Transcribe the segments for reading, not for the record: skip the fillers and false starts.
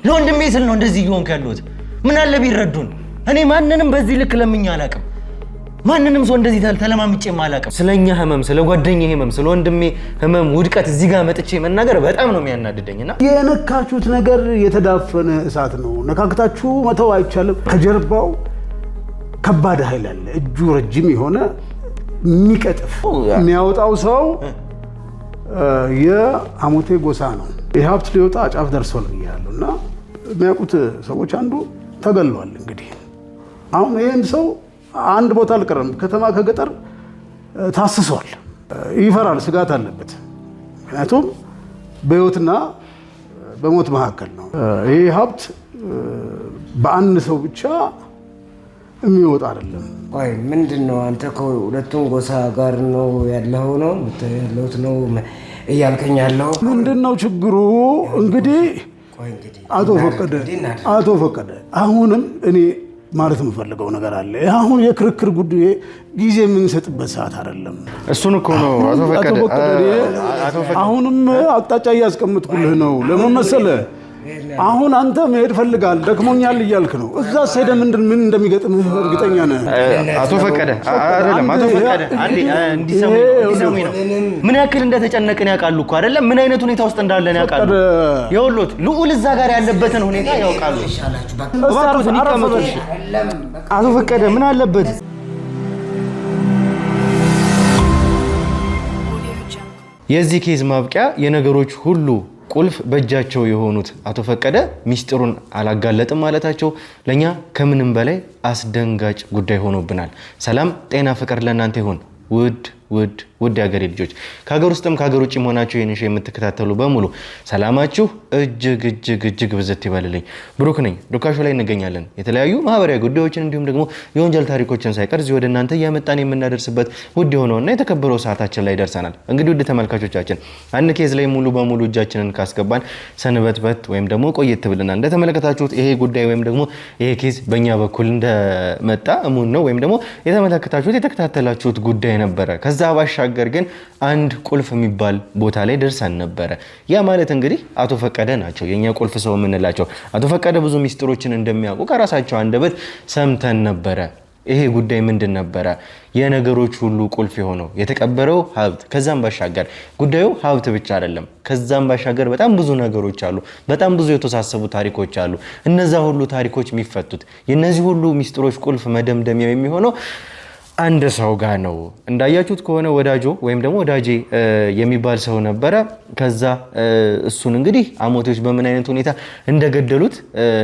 ለወንድሜ ስል ነው እንደዚህ ይሆን ካሉት ምን አለ ቢረዱን እኔ ማንንም በዚህ ልክ ለምኛ አላቅም ማንንም ሰው እንደዚህ ተለማምጬ ማላቀም ስለኛ ህመም ስለ ጓደኛዬ ህመም ስለ ወንድሜ ህመም ውድቀት እዚህ ጋር መጥቼ መናገር በጣም ነው የሚያናድደኝና የነካችሁት ነገር የተዳፈነ እሳት ነው ነካክታችሁ መተው አይቻልም ከጀርባው ከባድ ኃይል አለ እጁ ረጅም የሆነ የሚቀጥፍ የሚያወጣው ሰው የአሞቴ ጎሳ ነው የሀብት ሊወጣ ጫፍ ደርሷል ይላሉና የሚያውቁት ሰዎች አንዱ ተገሏል እንግዲህ አሁን ይሄን ሰው አንድ ቦታ አልቀረም ከተማ ከገጠር ታስሷል ይፈራል ስጋት አለበት ምክንያቱም በህይወትና በሞት መካከል ነው ይሄ ሀብት በአንድ ሰው ብቻ የሚወጣ አይደለም ቆይ ምንድነው አንተ ከሁለቱም ጎሳ ጋር ነው ያለው ነው ያለውት ነው እያልከኝ ያለው ምንድነው ችግሩ እንግዲህ አቶ ፈቀደ አሁንም እኔ ማለት የምፈልገው ነገር አለ አሁን የክርክር ጉዳይ ጊዜ የምንሰጥበት ሰዓት አይደለም እሱን እኮ ነው አቶ ፈቀደ አሁንም አቅጣጫ እያስቀምጥኩልህ ነው ለምን መሰለህ አሁን አንተ መሄድ ፈልጋል ደክሞኛል እያልክ ነው እዛ ሰይደ ምን እንደሚገጥምህ እርግጠኛ ነህ አቶ ፈቀደ አይደለም አቶ ፈቀደ አንዴ እንዲሰሙኝ ነው ምን ያክል እንደተጨነቅን ያውቃሉ እኮ አይደለም ምን አይነት ሁኔታ ውስጥ እንዳለን ያውቃሉ ይኸውልዎት ልዑል እዛ ጋር ያለበትን ሁኔታ ያውቃሉ እባክዎት ይቀመጡ አቶ ፈቀደ ምን አለበት የዚህ ኬዝ ማብቂያ የነገሮች ሁሉ ቁልፍ በእጃቸው የሆኑት አቶ ፈቀደ ሚስጥሩን አላጋለጥም ማለታቸው ለኛ ከምንም በላይ አስደንጋጭ ጉዳይ ሆኖብናል ሰላም ጤና ፍቅር ለእናንተ ይሁን ውድ ያገሬ ልጆች ከሀገር ውስጥም ከሀገር ውጭ ሆናችሁ ይህን ሾው የምትከታተሉ በሙሉ ሰላማችሁ እጅግ ብዝት ይበልልኝ ብሩክ ነኝ ዱካሾ ላይ እንገኛለን የተለያዩ ማህበራዊ ጉዳዮችን እንዲሁም ደግሞ የወንጀል ታሪኮችን ሳይቀር እዚህ ወደ እናንተ ያመጣን የምናደርስበት ውድ የሆነውና የተከበረው ሰዓታችን ላይ ደርሰናል እንግዲህ ውድ ተመልካቾቻችን አንድ ኬዝ ላይ ሙሉ በሙሉ እጃችንን ካስገባን ሰንበትበት ወይም ደግሞ ቆየት ብለናል እንደተመለከታችሁት ይሄ ጉዳይ ወይም ደግሞ ይሄ ኬዝ በእኛ በኩል እንደመጣ እሙን ነው ወይም ደግሞ የተመለከታችሁት የተከታተላችሁት ጉዳይ ነበረ ከዛ ባሻገር ግን አንድ ቁልፍ የሚባል ቦታ ላይ ደርሰን ነበረ ያ ማለት እንግዲህ አቶ ፈቀደ ናቸው የኛ ቁልፍ ሰው የምንላቸው አቶ ፈቀደ ብዙ ሚስጥሮችን እንደሚያውቁ ከራሳቸው አንደበት ሰምተን ነበረ ይሄ ጉዳይ ምንድን ነበረ የነገሮች ሁሉ ቁልፍ የሆነው የተቀበረው ሀብት ከዛም ባሻገር ጉዳዩ ሀብት ብቻ አይደለም ከዛም ባሻገር በጣም ብዙ ነገሮች አሉ በጣም ብዙ የተሳሰቡ ታሪኮች አሉ እነዛ ሁሉ ታሪኮች የሚፈቱት የነዚህ ሁሉ ሚስጥሮች ቁልፍ መደምደሚያ የሚሆነው አንድ ሰው ጋር ነው እንዳያችሁት ከሆነ ወዳጆ ወይም ደግሞ ወዳጄ የሚባል ሰው ነበረ ከዛ እሱን እንግዲህ አሞቴዎች በምን አይነት ሁኔታ እንደገደሉት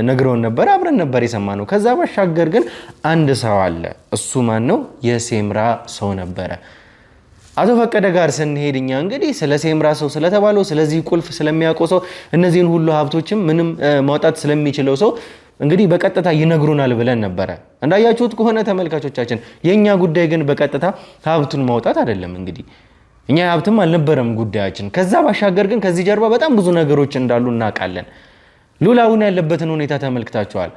ነግረውን ነበር አብረን ነበር የሰማነው ከዛ ባሻገር ግን አንድ ሰው አለ እሱ ማን ነው የሴምራ ሰው ነበረ አቶ ፈቀደ ጋር ስንሄድኛ እንግዲህ ስለ ሴምራ ሰው ስለተባለው ስለዚህ ቁልፍ ስለሚያውቀው ሰው እነዚህን ሁሉ ሀብቶችም ምንም ማውጣት ስለሚችለው ሰው እንግዲህ በቀጥታ ይነግሩናል ብለን ነበር እንዳያችሁት ከሆነ ተመልካቾቻችን የኛ ጉዳይ ግን በቀጥታ ሀብቱን ማውጣት አይደለም እንግዲህ እኛ ሀብትም አልነበረም ጉዳያችን ከዛ ባሻገር ግን ከዚህ ጀርባ በጣም ብዙ ነገሮች እንዳሉ እናውቃለን ሉላውን ያለበትን ሁኔታ ተመልክታችኋል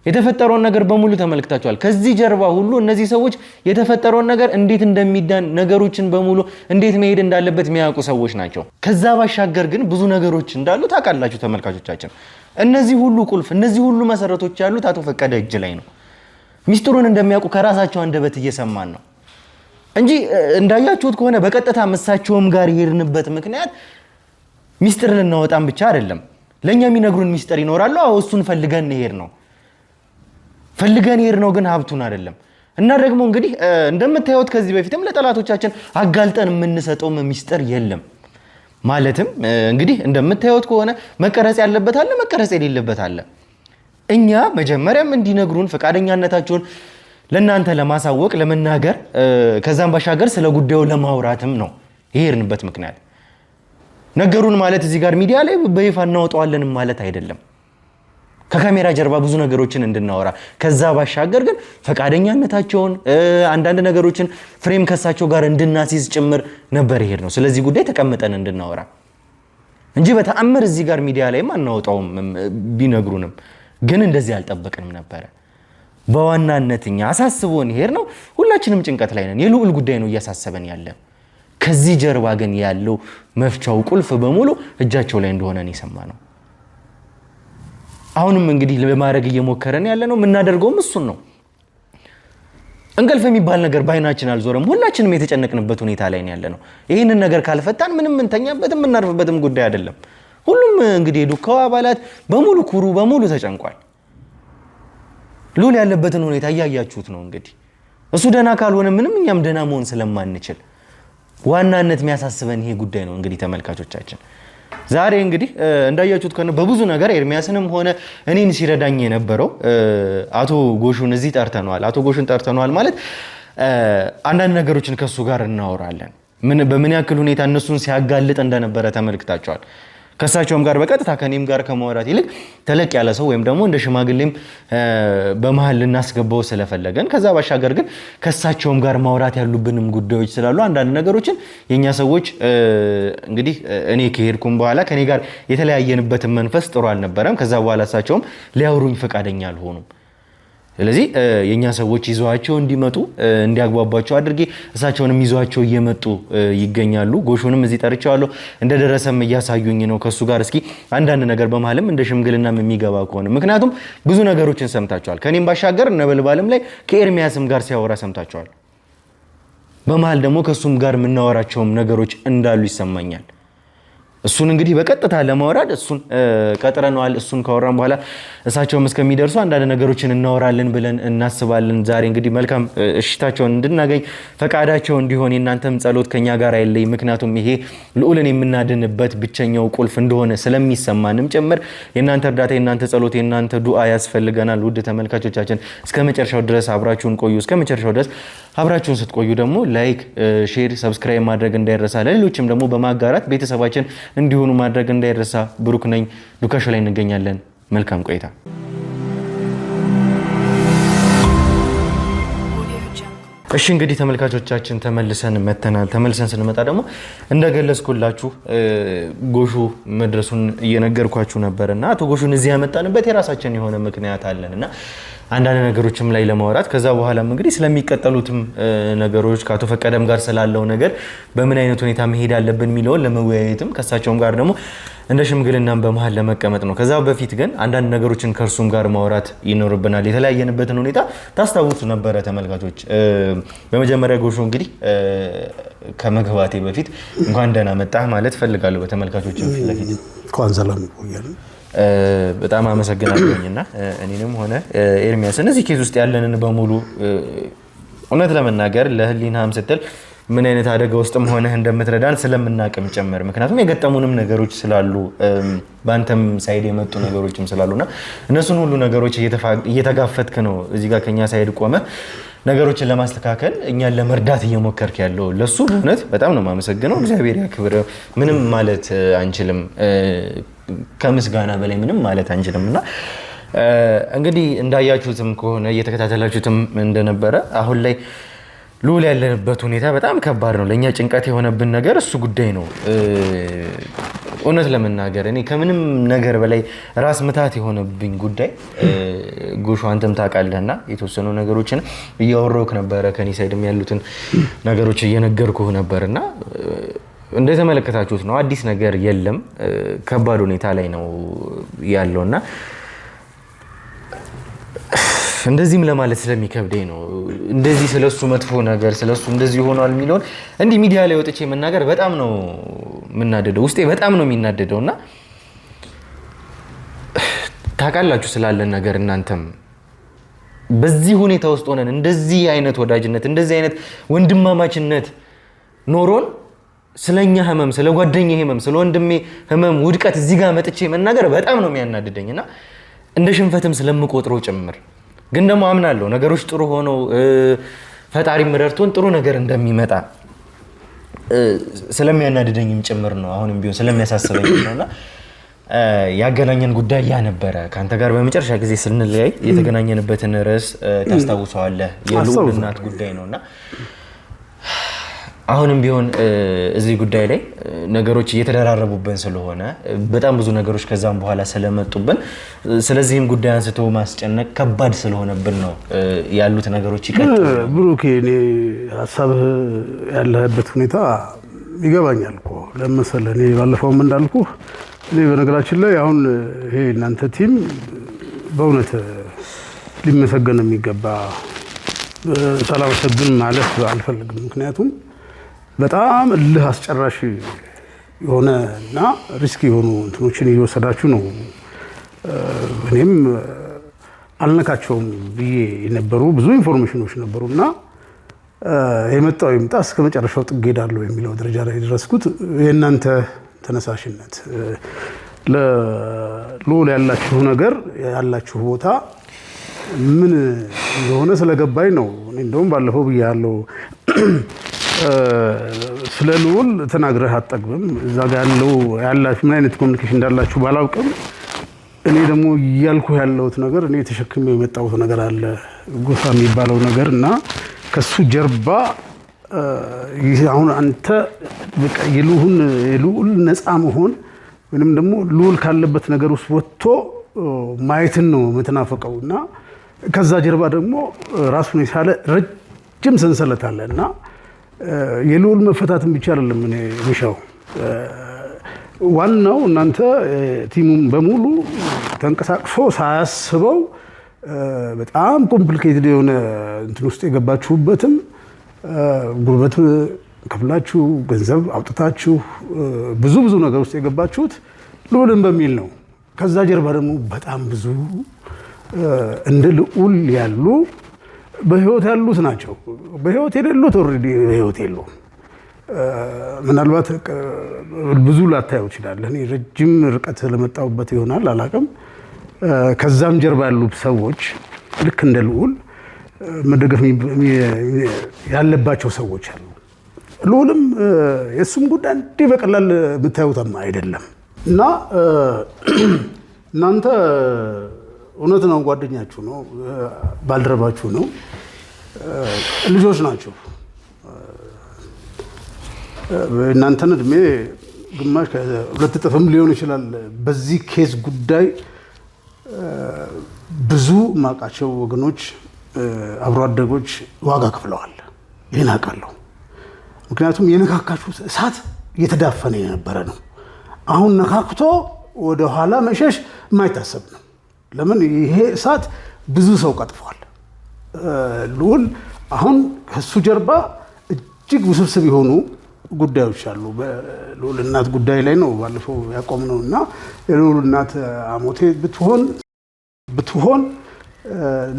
የተፈጠረውን ነገር በሙሉ ተመልክታችኋል ከዚህ ጀርባ ሁሉ እነዚህ ሰዎች የተፈጠረውን ነገር እንዴት እንደሚዳን ነገሮችን በሙሉ እንዴት መሄድ እንዳለበት የሚያውቁ ሰዎች ናቸው ከዛ ባሻገር ግን ብዙ ነገሮች እንዳሉ ታውቃላችሁ ተመልካቾቻችን እነዚህ ሁሉ ቁልፍ እነዚህ ሁሉ መሰረቶች ያሉት አቶ ፈቀደ እጅ ላይ ነው ሚስጥሩን እንደሚያውቁ ከራሳቸው አንደበት እየሰማን ነው እንጂ እንዳያችሁት ከሆነ በቀጥታ መሳቸውም ጋር ይሄድንበት ምክንያት ሚስጥር ልናወጣም ብቻ አይደለም ለኛ የሚነግሩን ሚስጥር ይኖራሉ አው እሱን ፈልገን ይሄድ ነው ግን ሀብቱን አይደለም እና ደግሞ እንግዲህ እንደምታዩት ከዚህ በፊትም ለጠላቶቻችን አጋልጠን የምንሰጠው ሚስጥር የለም ማለትም እንግዲህ እንደምታዩት ከሆነ መቀረጽ ያለበት አለ መቀረጽ የሌለበት አለ እኛ መጀመሪያም እንዲነግሩን ፈቃደኛነታቸውን ለእናንተ ለማሳወቅ ለመናገር ከዛም ባሻገር ስለ ጉዳዩ ለማውራትም ነው ይሄርንበት ምክንያት ነገሩን ማለት እዚህ ጋር ሚዲያ ላይ በይፋ እናወጣዋለን ማለት አይደለም ከካሜራ ጀርባ ብዙ ነገሮችን እንድናወራ ከዛ ባሻገር ግን ፈቃደኛነታቸውን አንዳንድ ነገሮችን ፍሬም ከሳቸው ጋር እንድናሲዝ ጭምር ነበር ይሄር ነው ስለዚህ ጉዳይ ተቀምጠን እንድናወራ እንጂ በተአምር እዚህ ጋር ሚዲያ ላይ ማናወጣውም ቢነግሩንም ግን እንደዚህ አልጠበቅንም ነበር በዋናነትኛ አሳስቦን ይሄር ነው ሁላችንም ጭንቀት ላይ ነን የልዑል ጉዳይ ነው እያሳሰበን ያለ ከዚህ ጀርባ ግን ያለው መፍቻው ቁልፍ በሙሉ እጃቸው ላይ እንደሆነ ነው የሰማነው አሁንም እንግዲህ ለማድረግ እየሞከረን ያለ ነው የምናደርገውም እሱን ነው። እንቅልፍ የሚባል ነገር ባይናችን አልዞረም። ሁላችንም የተጨነቅንበት ሁኔታ ላይ ያለ ነው። ይህንን ነገር ካልፈታን ምንም እንተኛበትም የምናርፍበትም ጉዳይ አይደለም። ሁሉም እንግዲህ የዱካው አባላት በሙሉ ኩሩ በሙሉ ተጨንቋል። ሉል ያለበትን ሁኔታ እያያችሁት ነው። እንግዲህ እሱ ደህና ካልሆነ ምንም እኛም ደህና መሆን ስለማንችል ዋናነት የሚያሳስበን ይሄ ጉዳይ ነው። እንግዲህ ተመልካቾቻችን ዛሬ እንግዲህ እንዳያችሁት ከሆነ በብዙ ነገር ኤርሚያስንም ሆነ እኔን ሲረዳኝ የነበረው አቶ ጎሹን እዚህ ጠርተነዋል። አቶ ጎሹን ጠርተነዋል ማለት አንዳንድ ነገሮችን ከሱ ጋር እናወራለን። በምን ያክል ሁኔታ እነሱን ሲያጋልጥ እንደነበረ ተመልክታችኋል። ከሳቸውም ጋር በቀጥታ ከኔም ጋር ከማውራት ይልቅ ተለቅ ያለ ሰው ወይም ደግሞ እንደ ሽማግሌም በመሃል ልናስገባው ስለፈለገን ከዛ ባሻገር ግን ከሳቸውም ጋር ማውራት ያሉብንም ጉዳዮች ስላሉ አንዳንድ ነገሮችን የኛ ሰዎች እንግዲህ እኔ ከሄድኩም በኋላ ከኔ ጋር የተለያየንበትን መንፈስ ጥሩ አልነበረም። ከዛ በኋላ እሳቸውም ሊያወሩኝ ፈቃደኛ አልሆኑም። ስለዚህ የኛ ሰዎች ይዘዋቸው እንዲመጡ እንዲያግባባቸው አድርጌ እሳቸውንም ይዘዋቸው እየመጡ ይገኛሉ። ጎሹንም እዚህ ጠርቻለሁ። እንደደረሰም እያሳዩኝ ነው። ከሱ ጋር እስኪ አንዳንድ ነገር በመሃልም እንደ ሽምግልናም የሚገባ ከሆነ ምክንያቱም ብዙ ነገሮችን ሰምታቸዋል። ከኔም ባሻገር ነበልባልም ላይ ከኤርሚያስም ጋር ሲያወራ ሰምታቸዋል። በመሃል ደግሞ ከሱም ጋር የምናወራቸውም ነገሮች እንዳሉ ይሰማኛል። እሱን እንግዲህ በቀጥታ ለማውራድ እሱን ቀጥረነዋል። እሱን ካወራን በኋላ እሳቸውም እስከሚደርሱ አንዳንድ ነገሮችን እናወራለን ብለን እናስባለን። ዛሬ እንግዲህ መልካም እሽታቸውን እንድናገኝ ፈቃዳቸው እንዲሆን የእናንተም ጸሎት ከኛ ጋር አይለይ። ምክንያቱም ይሄ ልዑልን የምናድንበት ብቸኛው ቁልፍ እንደሆነ ስለሚሰማንም ጭምር የእናንተ እርዳታ፣ የእናንተ ጸሎት፣ የእናንተ ዱዓ ያስፈልገናል። ውድ ተመልካቾቻችን እስከ መጨረሻው ድረስ አብራችሁን ቆዩ። እስከ መጨረሻው ድረስ አብራችሁን ስትቆዩ ደግሞ ላይክ፣ ሼር፣ ሰብስክራይብ ማድረግ እንዳይረሳ፣ ለሌሎችም ደግሞ በማጋራት ቤተሰባችን እንዲሆኑ ማድረግ እንዳይረሳ። ብሩክ ነኝ። ዱካሾ ላይ እንገኛለን። መልካም ቆይታ። እሺ እንግዲህ ተመልካቾቻችን ተመልሰን መተናል። ተመልሰን ስንመጣ ደግሞ እንደገለጽኩላችሁ ጎሹ መድረሱን እየነገርኳችሁ ነበርና አቶ ጎሹን እዚህ ያመጣንበት የራሳችን የሆነ ምክንያት አለንና አንዳንድ ነገሮችም ላይ ለማውራት ከዛ በኋላም እንግዲህ ስለሚቀጠሉትም ነገሮች ከአቶ ፈቀደም ጋር ስላለው ነገር በምን አይነት ሁኔታ መሄድ አለብን የሚለውን ለመወያየትም ከሳቸውም ጋር ደግሞ እንደ ሽምግልናም በመሃል ለመቀመጥ ነው። ከዛ በፊት ግን አንዳንድ ነገሮችን ከእርሱም ጋር ማውራት ይኖርብናል። የተለያየንበትን ሁኔታ ታስታውሱ ነበረ ተመልካቾች። በመጀመሪያ ጎሹ እንግዲህ ከመግባቴ በፊት እንኳን ደህና መጣህ ማለት ፈልጋለሁ በተመልካቾችም ፊት ለፊት። እንኳን ሰላም ቆያችሁ። በጣም አመሰግናለሁኝና እኔንም ሆነ ኤርሚያስን እዚህ ኬዝ ውስጥ ያለንን በሙሉ እውነት ለመናገር ለህሊናም ስትል ምን አይነት አደጋ ውስጥም ሆነህ እንደምትረዳን ስለምናቅም ጭምር ምክንያቱም የገጠሙንም ነገሮች ስላሉ በአንተም ሳይድ የመጡ ነገሮችም ስላሉና እነሱን ሁሉ ነገሮች እየተጋፈጥክ ነው እዚህ ጋር ከኛ ሳይድ ቆመ ነገሮችን ለማስተካከል እኛን ለመርዳት እየሞከርክ ያለው ለሱ በእውነት በጣም ነው የማመሰግነው። እግዚአብሔር ያክብር። ምንም ማለት አንችልም፣ ከምስጋና በላይ ምንም ማለት አንችልምና እንግዲህ እንዳያችሁትም ከሆነ እየተከታተላችሁትም እንደነበረ አሁን ላይ ልዑል ያለንበት ሁኔታ በጣም ከባድ ነው። ለኛ ጭንቀት የሆነብን ነገር እሱ ጉዳይ ነው። እውነት ለመናገር እኔ ከምንም ነገር በላይ ራስ ምታት የሆነብኝ ጉዳይ ጎሹ አንተም ታውቃለህና የተወሰኑ ነገሮችን እያወራሁህ ነበረ። ከኔ ሳይድም ያሉትን ነገሮች እየነገርኩህ ነበርና እንደተመለከታችሁት ነው። አዲስ ነገር የለም። ከባድ ሁኔታ ላይ ነው ያለውና እንደዚህም ለማለት ስለሚከብደኝ ነው እንደዚህ ስለሱ መጥፎ ነገር ስለሱ እንደዚህ ሆኗል የሚለውን እንዲህ ሚዲያ ላይ ወጥቼ መናገር በጣም ነው የምናደደው። ውስጤ በጣም ነው የሚናደደውና ታውቃላችሁ ስላለን ነገር እናንተም በዚህ ሁኔታ ውስጥ ሆነን እንደዚህ አይነት ወዳጅነት እንደዚህ አይነት ወንድማማችነት ኖሮን ስለኛ ህመም ስለ ጓደኛዬ ህመም ስለ ወንድሜ ህመም ውድቀት እዚህ ጋር መጥቼ መናገር በጣም ነው የሚያናድደኝና እንደ ሽንፈትም ስለምቆጥረው ጭምር ግን ደግሞ አምናለሁ ነገሮች ጥሩ ሆነው ፈጣሪ ምረርቶን ጥሩ ነገር እንደሚመጣ ስለሚያናድደኝም ጭምር ነው። አሁንም ቢሆን ስለሚያሳስበኝ ነውና ያገናኘን ጉዳይ ያ ነበረ። ካንተ ጋር በመጨረሻ ጊዜ ስንለያይ የተገናኘንበትን ርዕስ ታስታውሰዋለህ? የልዑል እናት ጉዳይ ነውና አሁንም ቢሆን እዚህ ጉዳይ ላይ ነገሮች እየተደራረቡብን ስለሆነ በጣም ብዙ ነገሮች ከዛም በኋላ ስለመጡብን ስለዚህም ጉዳይ አንስቶ ማስጨነቅ ከባድ ስለሆነብን ነው ያሉት ነገሮች ይቀጥሉ። ብሩክ እኔ ሐሳብህ ያለህበት ሁኔታ ይገባኛል እኮ ለምሳሌ እኔ ባለፈውም እንዳልኩህ እኔ በነገራችን ላይ አሁን ይሄ እናንተ ቲም በእውነት ሊመሰገን የሚገባ ሳላመሰግን ማለት አልፈልግም። ምክንያቱም በጣም እልህ አስጨራሽ የሆነ እና ሪስክ የሆኑ እንትኖችን እየወሰዳችሁ ነው። እኔም አልነካቸውም ብዬ የነበሩ ብዙ ኢንፎርሜሽኖች ነበሩና የመጣው ይምጣ እስከ መጨረሻው ጥግ ሄዳለሁ የሚለው ደረጃ ላይ የደረስኩት የእናንተ ተነሳሽነት ለልዑል ያላችሁ ነገር ያላችሁ ቦታ ምን እንደሆነ ስለገባኝ ነው። እኔ እንደውም ባለፈው ብያለሁ ስለ ልዑል ተናግረህ አትጠግብም። እዛ ጋር ያላችሁ ምን አይነት ኮሚኒኬሽን እንዳላችሁ ባላውቅም እኔ ደግሞ እያልኩ ያለሁት ነገር እኔ ተሸክሜ የመጣሁት ነገር አለ ጎሳ የሚባለው ነገር እና ከሱ ጀርባ አሁን አንተ በቃ የልዑል ነፃ መሆን ወይንም ደግሞ ልዑል ካለበት ነገር ውስጥ ወጥቶ ማየትን ነው የምትናፈቀው እና ከዛ ጀርባ ደግሞ ራሱን የቻለ ረጅም ሰንሰለት አለ እና የልዑል መፈታትን ብቻ አይደለም እኔ የሚሻው ዋናው እናንተ ቲሙም በሙሉ ተንቀሳቅሶ ሳያስበው በጣም ኮምፕሊኬትድ የሆነ እንትን ውስጥ የገባችሁበትም ጉልበት ከፍላችሁ ገንዘብ አውጥታችሁ ብዙ ነገር ውስጥ የገባችሁት ልዑልን በሚል ነው። ከዛ ጀርባ ደግሞ በጣም ብዙ እንደ ልዑል ያሉ በህይወት ያሉት ናቸው። በህይወት የሌሉት ኦልሬዲ በህይወት የሉም። ምናልባት ብዙ ላታየው ይችላል። እኔ ረጅም ርቀት ለመጣሁበት ይሆናል አላውቅም። ከዛም ጀርባ ያሉ ሰዎች ልክ እንደ ልዑል መደገፍ ያለባቸው ሰዎች አሉ። ልዑልም የእሱም ጉዳይ እንዲህ በቀላል የምታዩትም አይደለም እና እናንተ እውነት ነው ጓደኛችሁ ነው፣ ባልደረባችሁ ነው፣ ልጆች ናቸው። እናንተን እድሜ ግማሽ ከሁለት እጥፍም ሊሆን ይችላል። በዚህ ኬዝ ጉዳይ ብዙ ማቃቸው ወገኖች አብሮ አደጎች ዋጋ ከፍለዋል። ይህን አውቃለሁ። ምክንያቱም የነካካችሁት እሳት እየተዳፈነ የነበረ ነው። አሁን ነካክቶ ወደኋላ መሸሽ የማይታሰብ ነው። ለምን ይሄ እሳት ብዙ ሰው ቀጥፏል። ልዑል አሁን ከሱ ጀርባ እጅግ ውስብስብ የሆኑ ጉዳዮች አሉ። በልዑል እናት ጉዳይ ላይ ነው ባለፈው ያቆምነው እና የልዑል እናት አሞቴ ብትሆን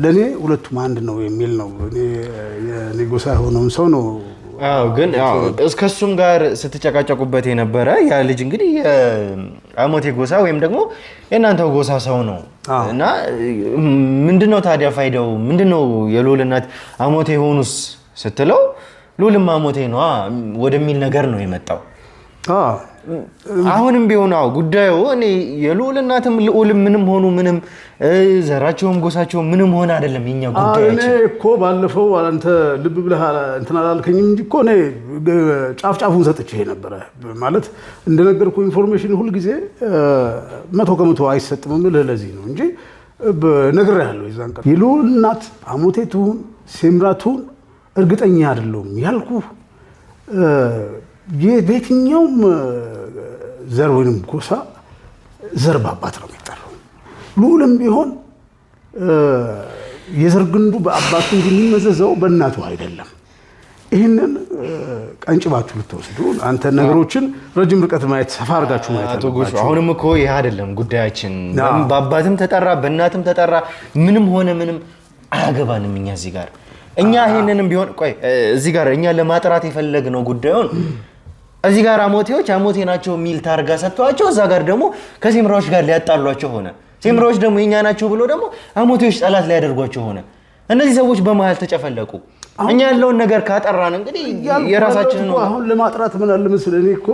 ለእኔ ሁለቱም አንድ ነው የሚል ነው። እኔ ጎሳ የሆነውን ሰው ነው። ግን እስከሱም ጋር ስትጨቃጨቁበት የነበረ ያ ልጅ እንግዲህ የአሞቴ ጎሳ ወይም ደግሞ የእናንተው ጎሳ ሰው ነው እና ምንድነው ታዲያ ፋይዳው ምንድነው? የልዑል እናት አሞቴ ሆኑስ ስትለው ልዑልም አሞቴ ነው ወደሚል ነገር ነው የመጣው። አሁንም ቢሆን ጉዳዩ እኔ የልዑል እናትም ልዑልም ምንም ሆኑ ምንም ዘራቸውም ጎሳቸውም ምንም ሆነ አይደለም የኛ ጉዳያችን። እኔ እኮ ባለፈው አንተ ልብ ብለህ እንትን አላልከኝም እንጂ እኮ እኔ ጫፉን ሰጥቼ ነበረ። ማለት እንደነገርኩ ኢንፎርሜሽን ሁልጊዜ 100% አይሰጥም የምልህ ለዚህ ነው እንጂ ነግሬሃለሁ። የዛን ቀን የልዑል እናት አሞቴ ትሁን ሴምራ ትሁን እርግጠኛ አይደለሁም ያልኩህ። የቤትኛውም ዘር ወይንም ጎሳ ዘር በአባት ነው የሚጠራው። ልዑልም ቢሆን የዘር ግንዱ በአባቱ እንጂ የሚመዘዘው በእናቱ አይደለም። ይህንን ቀንጭባችሁ ልትወስዱ አንተ ነገሮችን ረጅም ርቀት ማየት ሰፋ አድርጋችሁ ማየት አለባችሁ። አሁንም እኮ ይህ አይደለም ጉዳያችን። በአባትም ተጠራ በእናትም ተጠራ ምንም ሆነ ምንም አያገባንም እኛ እዚህ ጋር እኛ ይሄንንም ቢሆን ቆይ እዚህ ጋር እኛ ለማጥራት የፈለግነው ጉዳዩን እዚህ ጋር አሞቴዎች አሞቴ ናቸው ሚል ታርጋ ሰጥቷቸው እዛ ጋር ደግሞ ከሴምራዎች ጋር ሊያጣሏቸው ሆነ። ሴምራዎች ደግሞ የኛ ናቸው ብሎ ደግሞ አሞቴዎች ጠላት ሊያደርጓቸው ሆነ። እነዚህ ሰዎች በመሃል ተጨፈለቁ። እኛ ያለውን ነገር ካጠራን እንግዲህ የራሳችንን ነው። አሁን ለማጥራት ምን አለ መሰለህ እኔ እኮ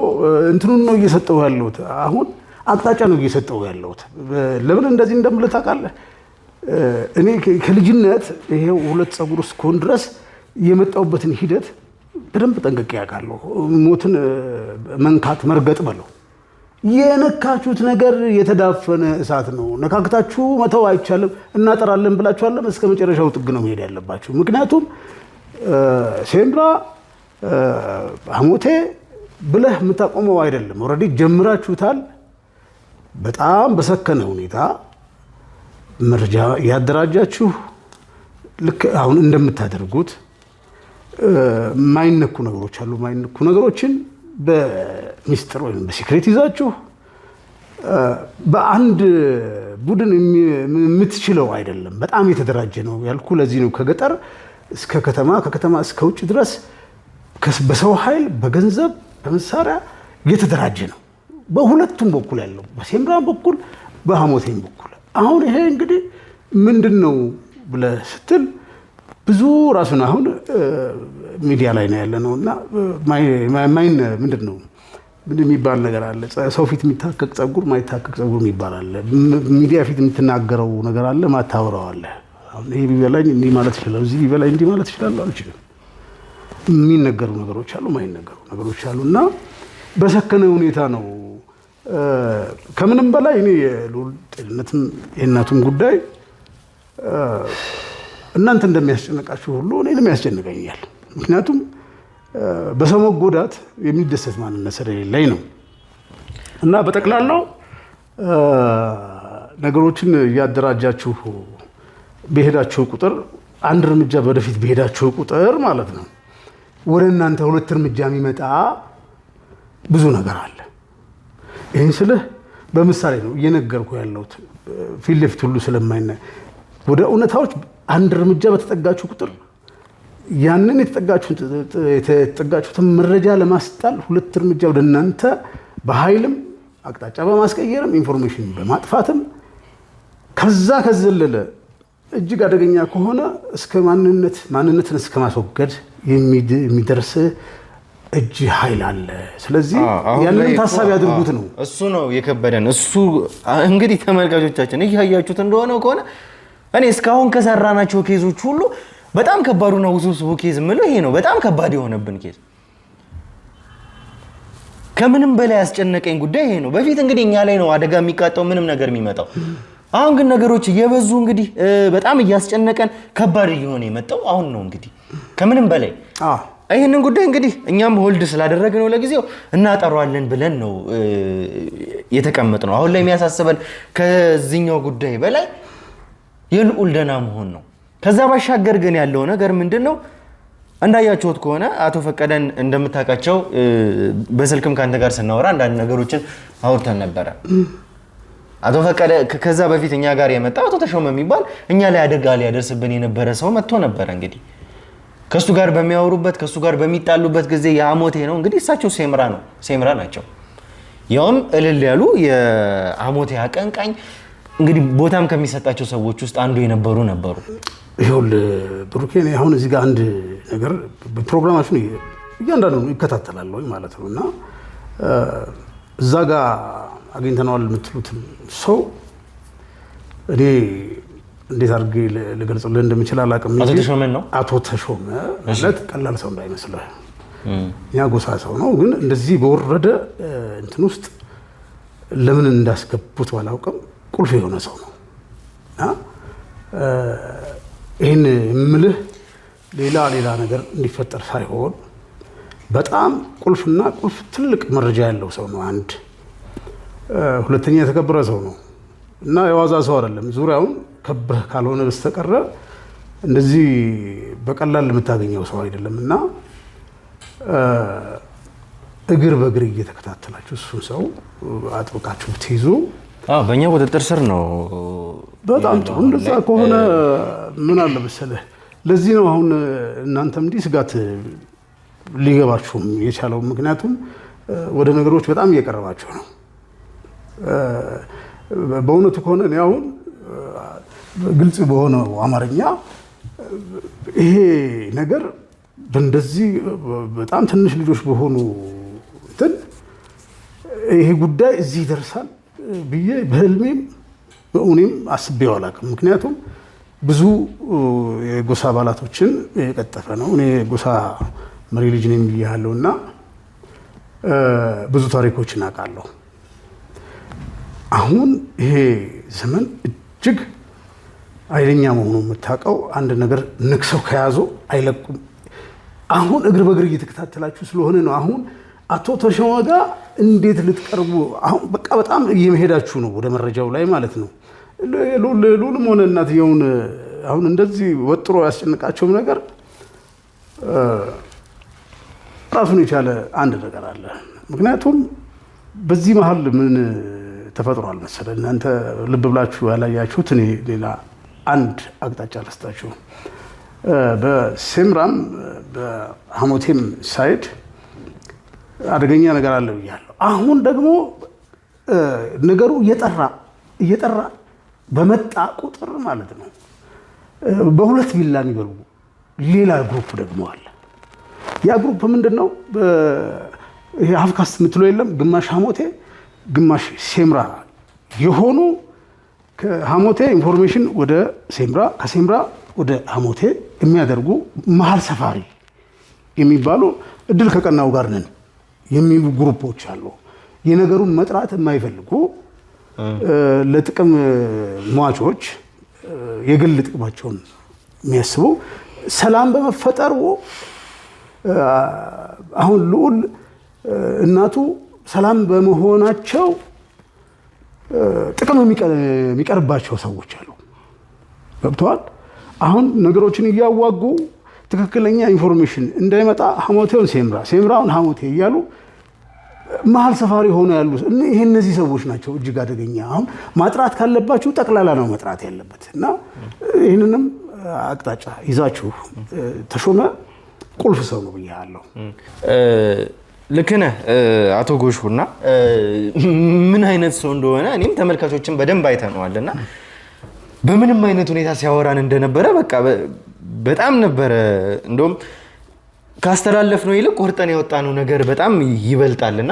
እንትኑን ነው እየሰጠው ያለሁት። አሁን አቅጣጫ ነው እየሰጠው ያለሁት። ለምን እንደዚህ እንደምልህ ታውቃለህ? እኔ ከልጅነት ይሄው ሁለት ፀጉር እስከሆን ድረስ የመጣሁበትን ሂደት በደንብ ጠንቅቄ ያውቃለሁ። ሞትን መንካት መርገጥ በለው የነካችሁት ነገር የተዳፈነ እሳት ነው። ነካክታችሁ መተው አይቻልም። እናጠራለን ብላችኋለም እስከ መጨረሻው ጥግ ነው መሄድ ያለባችሁ። ምክንያቱም ሴምራ አሞቴ ብለህ የምታቆመው አይደለም። ኦልሬዲ ጀምራችሁታል። በጣም በሰከነ ሁኔታ መረጃ ያደራጃችሁ ልክ አሁን እንደምታደርጉት ማይነኩ ነገሮች አሉ። ማይነኩ ነገሮችን በሚስጥር ወይም በሲክሬት ይዛችሁ በአንድ ቡድን የምትችለው አይደለም። በጣም የተደራጀ ነው ያልኩ ለዚህ ነው። ከገጠር እስከ ከተማ፣ ከከተማ እስከ ውጭ ድረስ በሰው ኃይል፣ በገንዘብ፣ በመሳሪያ የተደራጀ ነው። በሁለቱም በኩል ያለው በሴምራን በኩል በሐሞቴም በኩል። አሁን ይሄ እንግዲህ ምንድን ነው ብለህ ስትል ብዙ ራሱን አሁን ሚዲያ ላይ ነው ያለ ነው እና ምንድን ነው ምን የሚባል ነገር አለ። ሰው ፊት የሚታከክ ጸጉር፣ ማይታከክ ጸጉር የሚባል አለ። ሚዲያ ፊት የምትናገረው ነገር አለ፣ ማታወራው አለ። አሁን ይሄ ቢበላኝ እንዲህ ማለት ይችላል፣ እዚህ ቢበላኝ እንዲህ ማለት ይችላል አልችልም። የሚነገሩ ነገሮች አሉ፣ ማይነገሩ ነገሮች አሉ እና በሰከነ ሁኔታ ነው። ከምንም በላይ እኔ የልዑል ጤንነትም የእናቱም ጉዳይ እናንተ እንደሚያስጨንቃችሁ ሁሉ እኔንም ያስጨንቀኛል። ምክንያቱም በሰው መጎዳት የሚደሰት ማንነት ስለሌለኝ ነው እና በጠቅላላው ነገሮችን እያደራጃችሁ በሄዳችሁ ቁጥር አንድ እርምጃ ወደፊት በሄዳችሁ ቁጥር ማለት ነው ወደ እናንተ ሁለት እርምጃ የሚመጣ ብዙ ነገር አለ። ይህን ስልህ በምሳሌ ነው እየነገርኩ ያለሁት። ፊት ለፊት ሁሉ ስለማይነ ወደ እውነታዎች አንድ እርምጃ በተጠጋችሁ ቁጥር ያንን የተጠጋችሁትን መረጃ ለማስጣል ሁለት እርምጃ ወደ እናንተ በኃይልም አቅጣጫ በማስቀየርም ኢንፎርሜሽን በማጥፋትም ከዛ ከዘለለ እጅግ አደገኛ ከሆነ እስከ ማንነትን እስከ ማስወገድ የሚደርስ እጅ ኃይል አለ። ስለዚህ ያንን ታሳቢ ያድርጉት ነው። እሱ ነው የከበደን። እሱ እንግዲህ ተመልካቾቻችን እያያችሁት እንደሆነ ከሆነ እኔ እስካሁን ከሰራናቸው ኬዞች ሁሉ በጣም ከባዱና ውስብስቡ ኬዝ የምለው ይሄ ነው። በጣም ከባድ የሆነብን ኬዝ፣ ከምንም በላይ ያስጨነቀኝ ጉዳይ ይሄ ነው። በፊት እንግዲህ እኛ ላይ ነው አደጋ የሚቃጣው ምንም ነገር የሚመጣው። አሁን ግን ነገሮች እየበዙ እንግዲህ በጣም እያስጨነቀን ከባድ እየሆነ የመጣው አሁን ነው። እንግዲህ ከምንም በላይ ይህንን ጉዳይ እንግዲህ እኛም ሆልድ ስላደረግነው ለጊዜው እናጠራዋለን ብለን ነው የተቀመጥነው። አሁን ላይ የሚያሳስበን ከዚህኛው ጉዳይ በላይ የልዑል ደህና መሆን ነው። ከዛ ባሻገር ግን ያለው ነገር ምንድነው? እንዳያችሁት ከሆነ አቶ ፈቀደን እንደምታውቃቸው በስልክም ካንተ ጋር ስናወራ አንዳንድ ነገሮችን አውርተን ነበረ። አቶ ፈቀደ ከዛ በፊት እኛ ጋር የመጣ አቶ ተሾመ የሚባል እኛ ላይ አደጋ ሊያደርስብን የነበረ ሰው መጥቶ ነበረ። እንግዲህ ከሱ ጋር በሚያወሩበት ከሱ ጋር በሚጣሉበት ጊዜ የሐሞቴ ነው እንግዲህ እሳቸው ሴምራ ናቸው። ያውም እልል ያሉ የሐሞቴ አቀንቃኝ እንግዲህ ቦታም ከሚሰጣቸው ሰዎች ውስጥ አንዱ የነበሩ ነበሩ። ይኸውልህ ብሩኬ፣ አሁን እዚህ ጋር አንድ ነገር በፕሮግራማችን እያንዳንዱ ይከታተላል ወይ ማለት ነው እና እዛ ጋር አግኝተነዋል የምትሉትን ሰው እኔ እንዴት አድርጌ ልገልጽልህ እንደምችል አላውቅም። አቶ ተሾመ ነው። አቶ ተሾመ ማለት ቀላል ሰው እንዳይመስልህ፣ ያ ጎሳ ሰው ነው። ግን እንደዚህ በወረደ እንትን ውስጥ ለምን እንዳስገቡት ባላውቅም ቁልፍ የሆነ ሰው ነው። ይህን የምልህ ሌላ ነገር እንዲፈጠር ሳይሆን በጣም ቁልፍና ቁልፍ ትልቅ መረጃ ያለው ሰው ነው። አንድ ሁለተኛ የተከበረ ሰው ነው እና የዋዛ ሰው አይደለም። ዙሪያውን ከበህ ካልሆነ በስተቀረ እንደዚህ በቀላል የምታገኘው ሰው አይደለም እና እግር በእግር እየተከታተላችሁ እሱን ሰው አጥብቃችሁ ብትይዙ በእኛ ቁጥጥር ስር ነው። በጣም ጥሩ። እንደዛ ከሆነ ምን አለ መሰለህ፣ ለዚህ ነው አሁን እናንተም እንዲህ ስጋት ሊገባችሁም የቻለው። ምክንያቱም ወደ ነገሮች በጣም እየቀረባችሁ ነው። በእውነቱ ከሆነ እኔ አሁን ግልጽ በሆነው አማርኛ ይሄ ነገር እንደዚህ በጣም ትንሽ ልጆች በሆኑ እንትን ይሄ ጉዳይ እዚህ ይደርሳል ብዬ በህልሜም በእውኔም አስቤው አላውቅም። ምክንያቱም ብዙ የጎሳ አባላቶችን የቀጠፈ ነው። እኔ ጎሳ መሪ ልጅ ነኝ ብያለሁ እና ብዙ ታሪኮችን አውቃለሁ። አሁን ይሄ ዘመን እጅግ ኃይለኛ መሆኑ የምታውቀው አንድ ነገር ንክሰው ከያዙ አይለቁም። አሁን እግር በእግር እየተከታተላችሁ ስለሆነ ነው። አሁን አቶ ተሾመ ጋር እንዴት ልትቀርቡ አሁን በቃ በጣም እየመሄዳችሁ ነው ወደ መረጃው ላይ ማለት ነው። ሉልም ሆነ እናትየውን አሁን እንደዚህ ወጥሮ ያስጨንቃቸውም ነገር ራሱን የቻለ አንድ ነገር አለ። ምክንያቱም በዚህ መሀል ምን ተፈጥሯል መሰለህ እናንተ ልብ ብላችሁ ያላያችሁት እኔ ሌላ አንድ አቅጣጫ ልስጣችሁ። በሴምራም በሐሞቴም ሳይድ አደገኛ ነገር አለ ብያለሁ። አሁን ደግሞ ነገሩ እየጠራ በመጣ ቁጥር ማለት ነው በሁለት ቢላ የሚበሉ ሌላ ግሩፕ ደግሞ አለ። ያ ግሩፕ ምንድነው? ይሄ ሀፍካስት የምትለው የለም ግማሽ ሐሞቴ ግማሽ ሴምራ የሆኑ ከሐሞቴ ኢንፎርሜሽን ወደ ሴምራ ከሴምራ ወደ ሐሞቴ የሚያደርጉ መሀል ሰፋሪ የሚባሉ እድል ከቀናው ጋር ነን የሚሉ ግሩፖች አሉ። የነገሩን መጥራት የማይፈልጉ ለጥቅም ሟቾች የግል ጥቅማቸውን የሚያስቡ ሰላም በመፈጠሩ አሁን ልዑል እናቱ ሰላም በመሆናቸው ጥቅም የሚቀርባቸው ሰዎች አሉ። ገብተዋል። አሁን ነገሮችን እያዋጉ ትክክለኛ ኢንፎርሜሽን እንዳይመጣ ሐሞቴውን ሴምራውን ሐሞቴ እያሉ መሀል ሰፋሪ ሆኖ ያሉ ይሄ እነዚህ ሰዎች ናቸው እጅግ አደገኛ። አሁን ማጥራት ካለባችሁ ጠቅላላ ነው መጥራት ያለበት እና ይህንንም አቅጣጫ ይዛችሁ ተሾመ ቁልፍ ሰው ነው ብያለሁ። ልክ ነህ አቶ ጎሹና ምን አይነት ሰው እንደሆነ እኔም ተመልካቾችን በደንብ አይተነዋልና በምንም አይነት ሁኔታ ሲያወራን እንደነበረ በቃ በጣም ነበረ እንደውም ካስተላለፍነው ይልቅ ቆርጠን ያወጣነው ነገር በጣም ይበልጣልና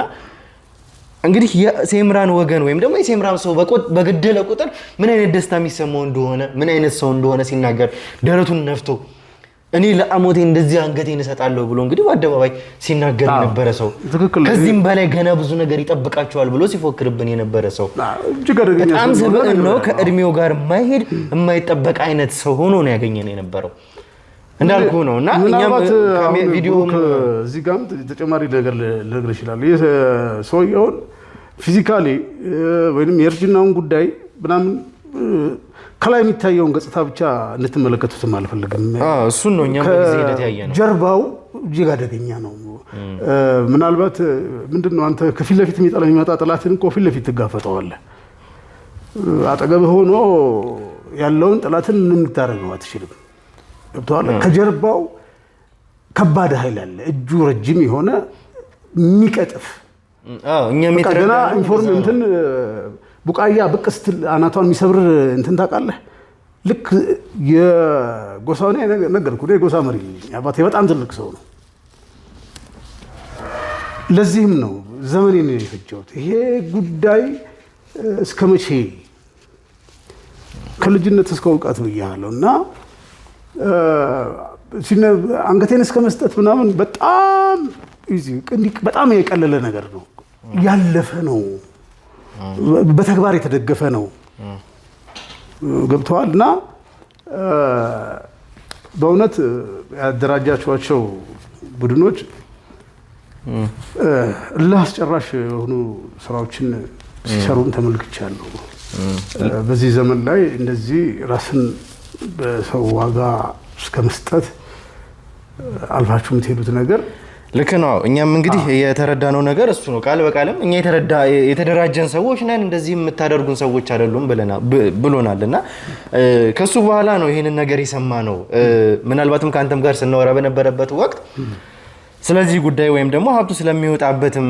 እንግዲህ የሴምራን ወገን ወይም ደግሞ የሴምራን ሰው በገደለ ቁጥር ምን አይነት ደስታ የሚሰማው እንደሆነ ምን አይነት ሰው እንደሆነ ሲናገር ደረቱን ነፍቶ እኔ ለሐሞቴ እንደዚህ አንገቴን እሰጣለሁ ብሎ እንግዲህ በአደባባይ ሲናገር የነበረ ሰው ከዚህም በላይ ገና ብዙ ነገር ይጠብቃቸዋል ብሎ ሲፎክርብን የነበረ ሰው በጣም ስብዕናው ነው ከእድሜው ጋር የማይሄድ የማይጠበቅ አይነት ሰው ሆኖ ነው ያገኘን የነበረው እንዳልኩ ነውና እኛም ቪዲዮ እዚህ ጋር ተጨማሪ ነገር ልነግርህ ይችላል። ይሄ ሰውየውን ፊዚካሊ ወይንም የእርጅናውን ጉዳይ ምናምን ከላይ የሚታየውን ገጽታ ብቻ እንድትመለከቱትም አልፈልግም። እሱን ነው እኛም በዚህ ሂደት ያየነው። ጀርባው እጅግ አደገኛ ነው። ምናልባት ምንድነው አንተ ከፊት ለፊት የሚመጣ ጠላትን እኮ ፊት ለፊት ትጋፈጠዋለህ። አጠገብህ ሆኖ ያለውን ጠላትን ምንም ልታደርገው አትችልም። ገብቶሃል? ከጀርባው ከባድ ኃይል አለ። እጁ ረጅም የሆነ የሚቀጥፍ እኛም ገና ኢንፎርም እንትን ቡቃያ ብቅ ስትል አናቷን የሚሰብር እንትን ታውቃለህ። ልክ የጎሳው ነው ነገርኩህ። የጎሳ መሪ አባቴ በጣም ትልቅ ሰው ነው። ለዚህም ነው ዘመኔን የፈጀሁት። ይሄ ጉዳይ እስከ መቼ ከልጅነት እስከ እውቀት ብያለሁ እና አንገቴን እስከ መስጠት ምናምን በጣም በጣም የቀለለ ነገር ነው። ያለፈ ነው። በተግባር የተደገፈ ነው። ገብተዋል እና በእውነት ያደራጃቸዋቸው ቡድኖች ለአስጨራሽ የሆኑ ስራዎችን ሲሰሩም ተመልክቻለሁ። በዚህ ዘመን ላይ እንደዚህ ራስን በሰው ዋጋ እስከ መስጠት አልፋችሁ የምትሄዱት ነገር ልክ ነው። እኛም እንግዲህ የተረዳነው ነገር እሱ ነው። ቃል በቃልም እኛ የተደራጀን ሰዎች ነን፣ እንደዚህ የምታደርጉን ሰዎች አይደሉም ብሎናልና ከሱ በኋላ ነው ይሄንን ነገር የሰማነው። ምናልባትም ከአንተም ጋር ስናወራ በነበረበት ወቅት ስለዚህ ጉዳይ ወይም ደግሞ ሀብቱ ስለሚወጣበትም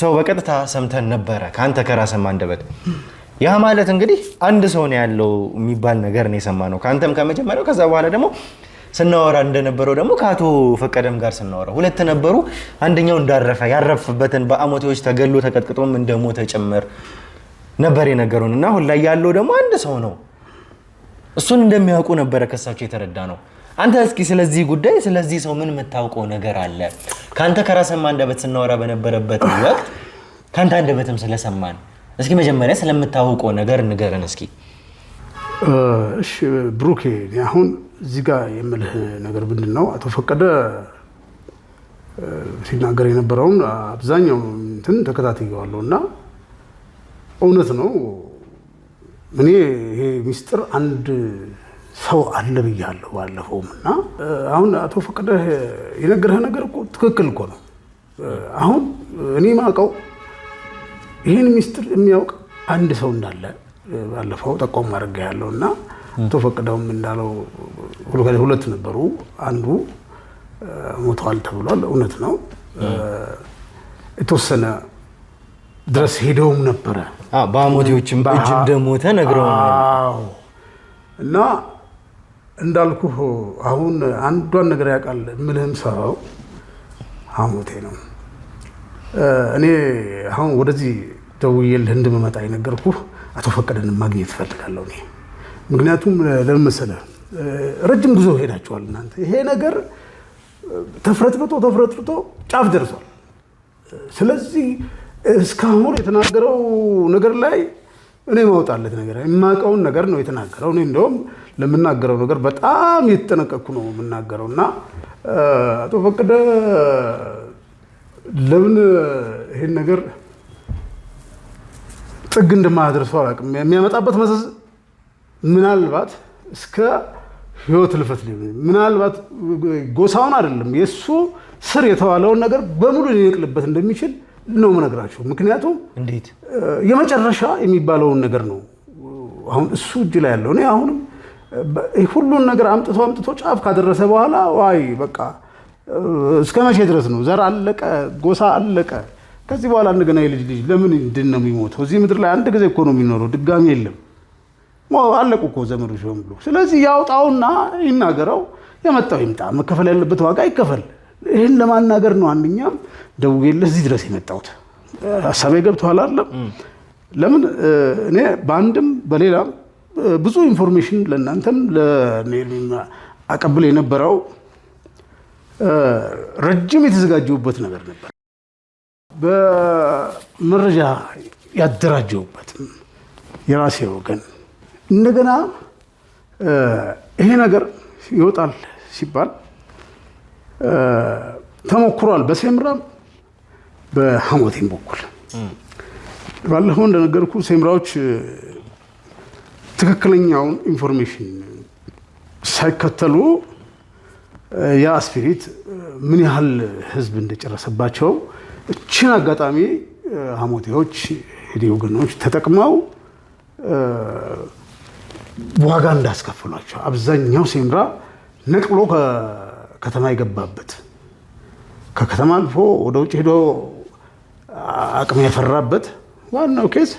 ሰው በቀጥታ ሰምተን ነበረ ከአንተ ከራስህ አንደበት። ያ ማለት እንግዲህ አንድ ሰው ነው ያለው የሚባል ነገር ነው የሰማነው ከአንተም ከመጀመሪያው። ከዛ በኋላ ደግሞ ስናወራ እንደነበረው ደግሞ ከአቶ ፈቀደም ጋር ስናወራ ሁለት ነበሩ። አንደኛው እንዳረፈ ያረፈበትን በሐሞቴዎች ተገሎ ተቀጥቅጦም እንደሞተ ጭምር ነበር የነገሩን እና አሁን ላይ ያለው ደግሞ አንድ ሰው ነው። እሱን እንደሚያውቁ ነበረ ከሳቸው የተረዳ ነው። አንተ እስኪ ስለዚህ ጉዳይ ስለዚህ ሰው ምን የምታውቀው ነገር አለ? ካንተ ከራስህ አንደበት ስናወራ በነበረበት ወቅት ካንተ አንደበትም ስለሰማን እስኪ መጀመሪያ ስለምታውቀው ነገር ንገረን እስኪ። እሺ ብሩኬ፣ አሁን እዚህ ጋር የምልህ ነገር ምንድነው? አቶ ፈቀደ ሲናገር የነበረውን አብዛኛው እንትን ተከታትየዋለሁ እና እውነት ነው። እኔ ይሄ ሚስጥር አንድ ሰው አለ ብያለሁ ባለፈውም እና አሁን አቶ ፈቀደ የነገረህ ነገር እኮ ትክክል እኮ ነው። አሁን እኔ ማውቀው ይህን ሚስጥር የሚያውቅ አንድ ሰው እንዳለ ባለፈው ጠቆም ማድረግ ያለው እና አቶ ፈቀደውም እንዳለው ሁለት ነበሩ። አንዱ ሞተዋል ተብሏል፣ እውነት ነው። የተወሰነ ድረስ ሄደውም ነበረ። በአሞቴዎችም እጅ እንደሞተ ነግረውናል። እና እንዳልኩህ አሁን አንዷን ነገር ያውቃል የምልህም ሰው ሐሞቴ ነው። እኔ አሁን ወደዚህ ደውዬልህ እንድመጣ የነገርኩህ አቶ ፈቀደን ማግኘት እፈልጋለሁ እኔ። ምክንያቱም ለምን መሰለህ ረጅም ጉዞ ሄዳችኋል እናንተ። ይሄ ነገር ተፍረጥርጦ ጫፍ ደርሷል። ስለዚህ እስካሁን የተናገረው ነገር ላይ እኔ ማውጣለት ነገር የማውቀውን ነገር ነው የተናገረው። እኔ እንደውም ለምናገረው ነገር በጣም የተጠነቀቅኩ ነው የምናገረው። እና አቶ ፈቀደ ለምን ይሄን ነገር ጥግ እንደማያደርሰው አላውቅም። የሚያመጣበት መዘዝ ምናልባት እስከ ህይወት ልፈት ሊሆን ምናልባት ጎሳውን አይደለም የሱ ስር የተዋለውን ነገር በሙሉ ሊነቅልበት እንደሚችል ነው የምነግራቸው። ምክንያቱም እንዴት የመጨረሻ የሚባለውን ነገር ነው አሁን እሱ እጅ ላይ ያለው። እኔ አሁንም ሁሉን ነገር አምጥቶ ጫፍ ካደረሰ በኋላ ዋይ በቃ እስከ መቼ ድረስ ነው? ዘር አለቀ፣ ጎሳ አለቀ። ከዚህ በኋላ እንደገና የልጅ ልጅ ለምን እንድን ነው የሚሞተው? እዚህ ምድር ላይ አንድ ጊዜ እኮ ነው የሚኖረው፣ ድጋሚ የለም። አለቁ እኮ ዘመዶች በሙሉ። ስለዚህ ያውጣውና ይናገረው፣ የመጣው ይምጣ፣ መከፈል ያለበት ዋጋ ይከፈል። ይህን ለማናገር ነው አንደኛም ደውዬልህ እዚህ ድረስ የመጣሁት። ሀሳቤ ገብቶሃል አይደለም? ለምን እኔ በአንድም በሌላም ብዙ ኢንፎርሜሽን ለእናንተም ለኔልም አቀብል የነበረው ረጅም የተዘጋጀሁበት ነገር ነበር። በመረጃ ያደራጀሁበትም የራሴ ወገን እንደገና ይሄ ነገር ይወጣል ሲባል ተሞክሯል። በሴምራም በሐሞቴም በኩል ባለፈው እንደነገርኩ ሴምራዎች ትክክለኛውን ኢንፎርሜሽን ሳይከተሉ ያ ስፒሪት ምን ያህል ህዝብ እንደጨረሰባቸው እችን አጋጣሚ ሐሞቴዎች ሄዲ ወገኖች ተጠቅመው ዋጋ እንዳስከፍሏቸው አብዛኛው ሴምራ ነቅሎ ከተማ የገባበት ከከተማ አልፎ ወደ ውጭ ሄዶ አቅም ያፈራበት ዋናው ኬስ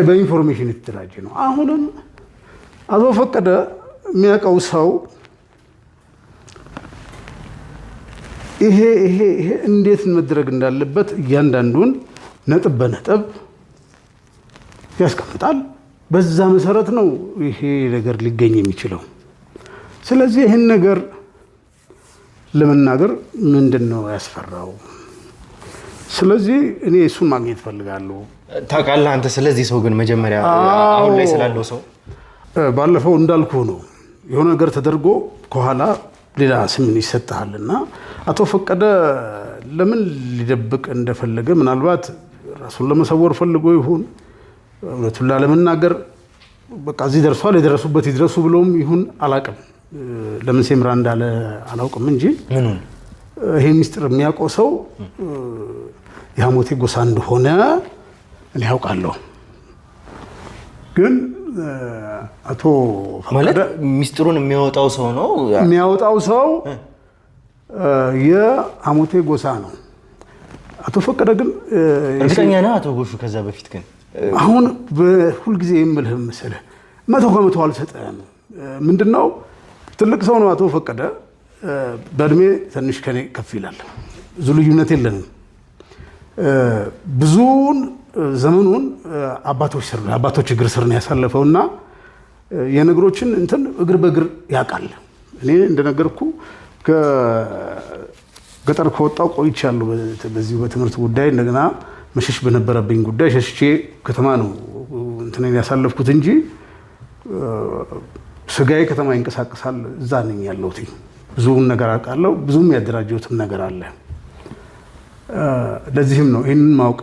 በኢንፎርሜሽን የተደራጀ ነው። አሁንም አቶ ፈቀደ የሚያውቀው ሰው ይሄ እንዴት መድረግ እንዳለበት እያንዳንዱን ነጥብ በነጥብ ያስቀምጣል። በዛ መሰረት ነው ይሄ ነገር ሊገኝ የሚችለው። ስለዚህ ይህን ነገር ለመናገር ምንድን ነው ያስፈራው? ስለዚህ እኔ እሱን ማግኘት ፈልጋለሁ። ታውቃለህ አንተ ስለዚህ ሰው ግን መጀመሪያ አሁን ላይ ስላለው ሰው ባለፈው እንዳልኩ ነው የሆነ ነገር ተደርጎ ከኋላ ሌላ ስም ይሰጣልና አቶ ፈቀደ ለምን ሊደብቅ እንደፈለገ ምናልባት ራሱን ለመሰወር ፈልጎ ይሁን እውነቱን ላለመናገር በቃ እዚህ ደርሷል የደረሱበት ይድረሱ ብሎም ይሁን አላውቅም። ለምን ሴምራ እንዳለ አላውቅም እንጂ ምኑን ይሄ ሚስጥር የሚያውቀው ሰው የሐሞቴ ጎሳ እንደሆነ እኔ ያውቃለሁ። ግን አቶ ማለት ሚስጥሩን የሚያወጣው ሰው ነው የሚያወጣው ሰው የሐሞቴ ጎሳ ነው። አቶ ፈቀደ ግን እርግጠኛ ነህ አቶ ጎሹ? ከዛ በፊት ግን አሁን በሁልጊዜ የምልህ መሰለህ 100% አልሰጠህም። ምንድነው ትልቅ ሰው ነው አቶ ፈቀደ። በእድሜ ትንሽ ከኔ ከፍ ይላል። ብዙ ልዩነት የለንም። ብዙውን ዘመኑን አባቶች እግር ስር ነው ያሳለፈውና የነገሮችን እንትን እግር በእግር ያውቃል። እኔ እንደነገርኩ ከገጠር ከወጣው ቆይቻለሁ። በዚህ በትምህርት ጉዳይ እንደገና መሸሽ በነበረብኝ ጉዳይ ሸሽቼ ከተማ ነው እንትን ያሳለፍኩት እንጂ ስጋዬ ከተማ ይንቀሳቀሳል። እዛ ነኝ ያለሁት። ብዙውን ነገር አውቃለሁ። ብዙም ያደራጀሁትም ነገር አለ። ለዚህም ነው ይህንን ማወቅ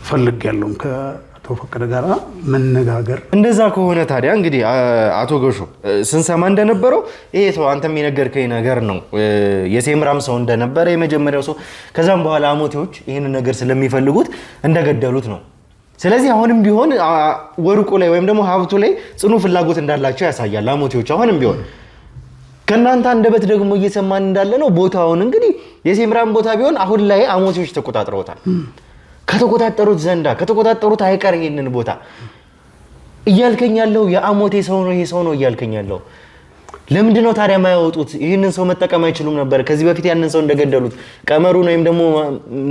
ፈልጌያለሁ ከአቶ ፈቀደ ጋር መነጋገር። እንደዛ ከሆነ ታዲያ እንግዲህ አቶ ጎሹ ስንሰማ እንደነበረው ይሄ ሰው አንተም የነገርከኝ ነገር ነው የሴምራም ሰው እንደነበረ የመጀመሪያው ሰው ከዛም በኋላ አሞቴዎች ይህንን ነገር ስለሚፈልጉት እንደገደሉት ነው። ስለዚህ አሁንም ቢሆን ወርቁ ላይ ወይም ደግሞ ሀብቱ ላይ ጽኑ ፍላጎት እንዳላቸው ያሳያል አሞቴዎች አሁንም ቢሆን። ከናንተ አንደበት ደግሞ እየሰማን እንዳለ ነው ቦታውን እንግዲህ የሴምራም ቦታ ቢሆን አሁን ላይ አሞቴዎች ተቆጣጥረውታል። ከተቆጣጠሩት ዘንዳ ከተቆጣጠሩት አይቀር ይሄንን ቦታ እያልከኝ ያለው የአሞቴ ሰው ነው ይሄ ሰው ነው እያልከኝ ያለው ለምንድን ነው ታዲያ የማያወጡት? ይሄንን ሰው መጠቀም አይችሉም ነበር? ከዚህ በፊት ያንን ሰው እንደገደሉት ቀመሩን ወይም ደግሞ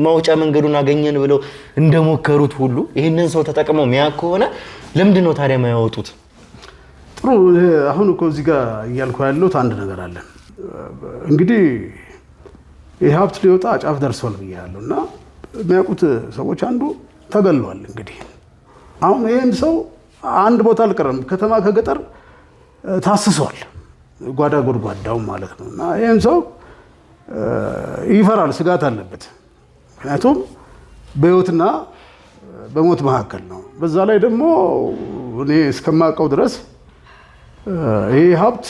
ማውጫ መንገዱን አገኘን ብለው እንደሞከሩት ሁሉ ይሄንን ሰው ተጠቅመው ሚያክ ከሆነ ለምንድን ነው ታዲያ የማያወጡት? ጥሩ አሁን እኮ እዚህ ጋር እያልኩ ያለሁት አንድ ነገር አለ። እንግዲህ ይሄ ሀብት ሊወጣ ጫፍ ደርሷል ብያለሁና የሚያውቁት ሰዎች አንዱ ተገሏል። እንግዲህ አሁን ይሄን ሰው አንድ ቦታ አልቀረም ከተማ ከገጠር ታስሷል። ጓዳ ጎድጓዳው ማለት ነው። እና ይሄን ሰው ይፈራል፣ ስጋት አለበት። ምክንያቱም በህይወትና በሞት መካከል ነው። በዛ ላይ ደግሞ እኔ እስከማውቀው ድረስ ይሄ ሀብት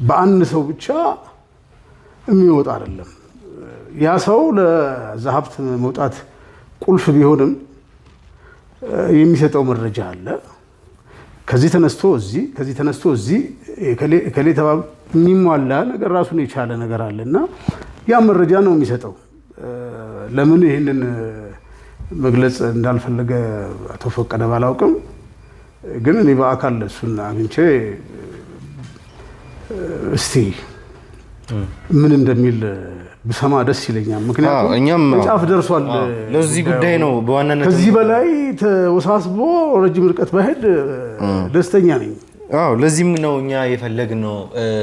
በአንድ ሰው ብቻ የሚወጣ አይደለም። ያ ሰው ለዛ ሀብት መውጣት ቁልፍ ቢሆንም የሚሰጠው መረጃ አለ። ከዚህ ተነስቶ እዚህ ከዚህ ተነስቶ እዚህ ከሌ ተባብ የሚሟላ ነገር ራሱን የቻለ ነገር አለና ያ መረጃ ነው የሚሰጠው። ለምን ይሄንን መግለጽ እንዳልፈለገ አቶ ፈቀደ ባላውቅም ግን እኔ በአካል እሱን አግኝቼ እስቲ ምን እንደሚል ብሰማ ደስ ይለኛል። ምክንያቱም እኛም ጫፍ ደርሷል። ለዚህ ጉዳይ ነው በዋናነት ከዚህ በላይ ተወሳስቦ ረጅም ርቀት ባሄድ ደስተኛ ነኝ። ለዚህም ነው እኛ የፈለግነው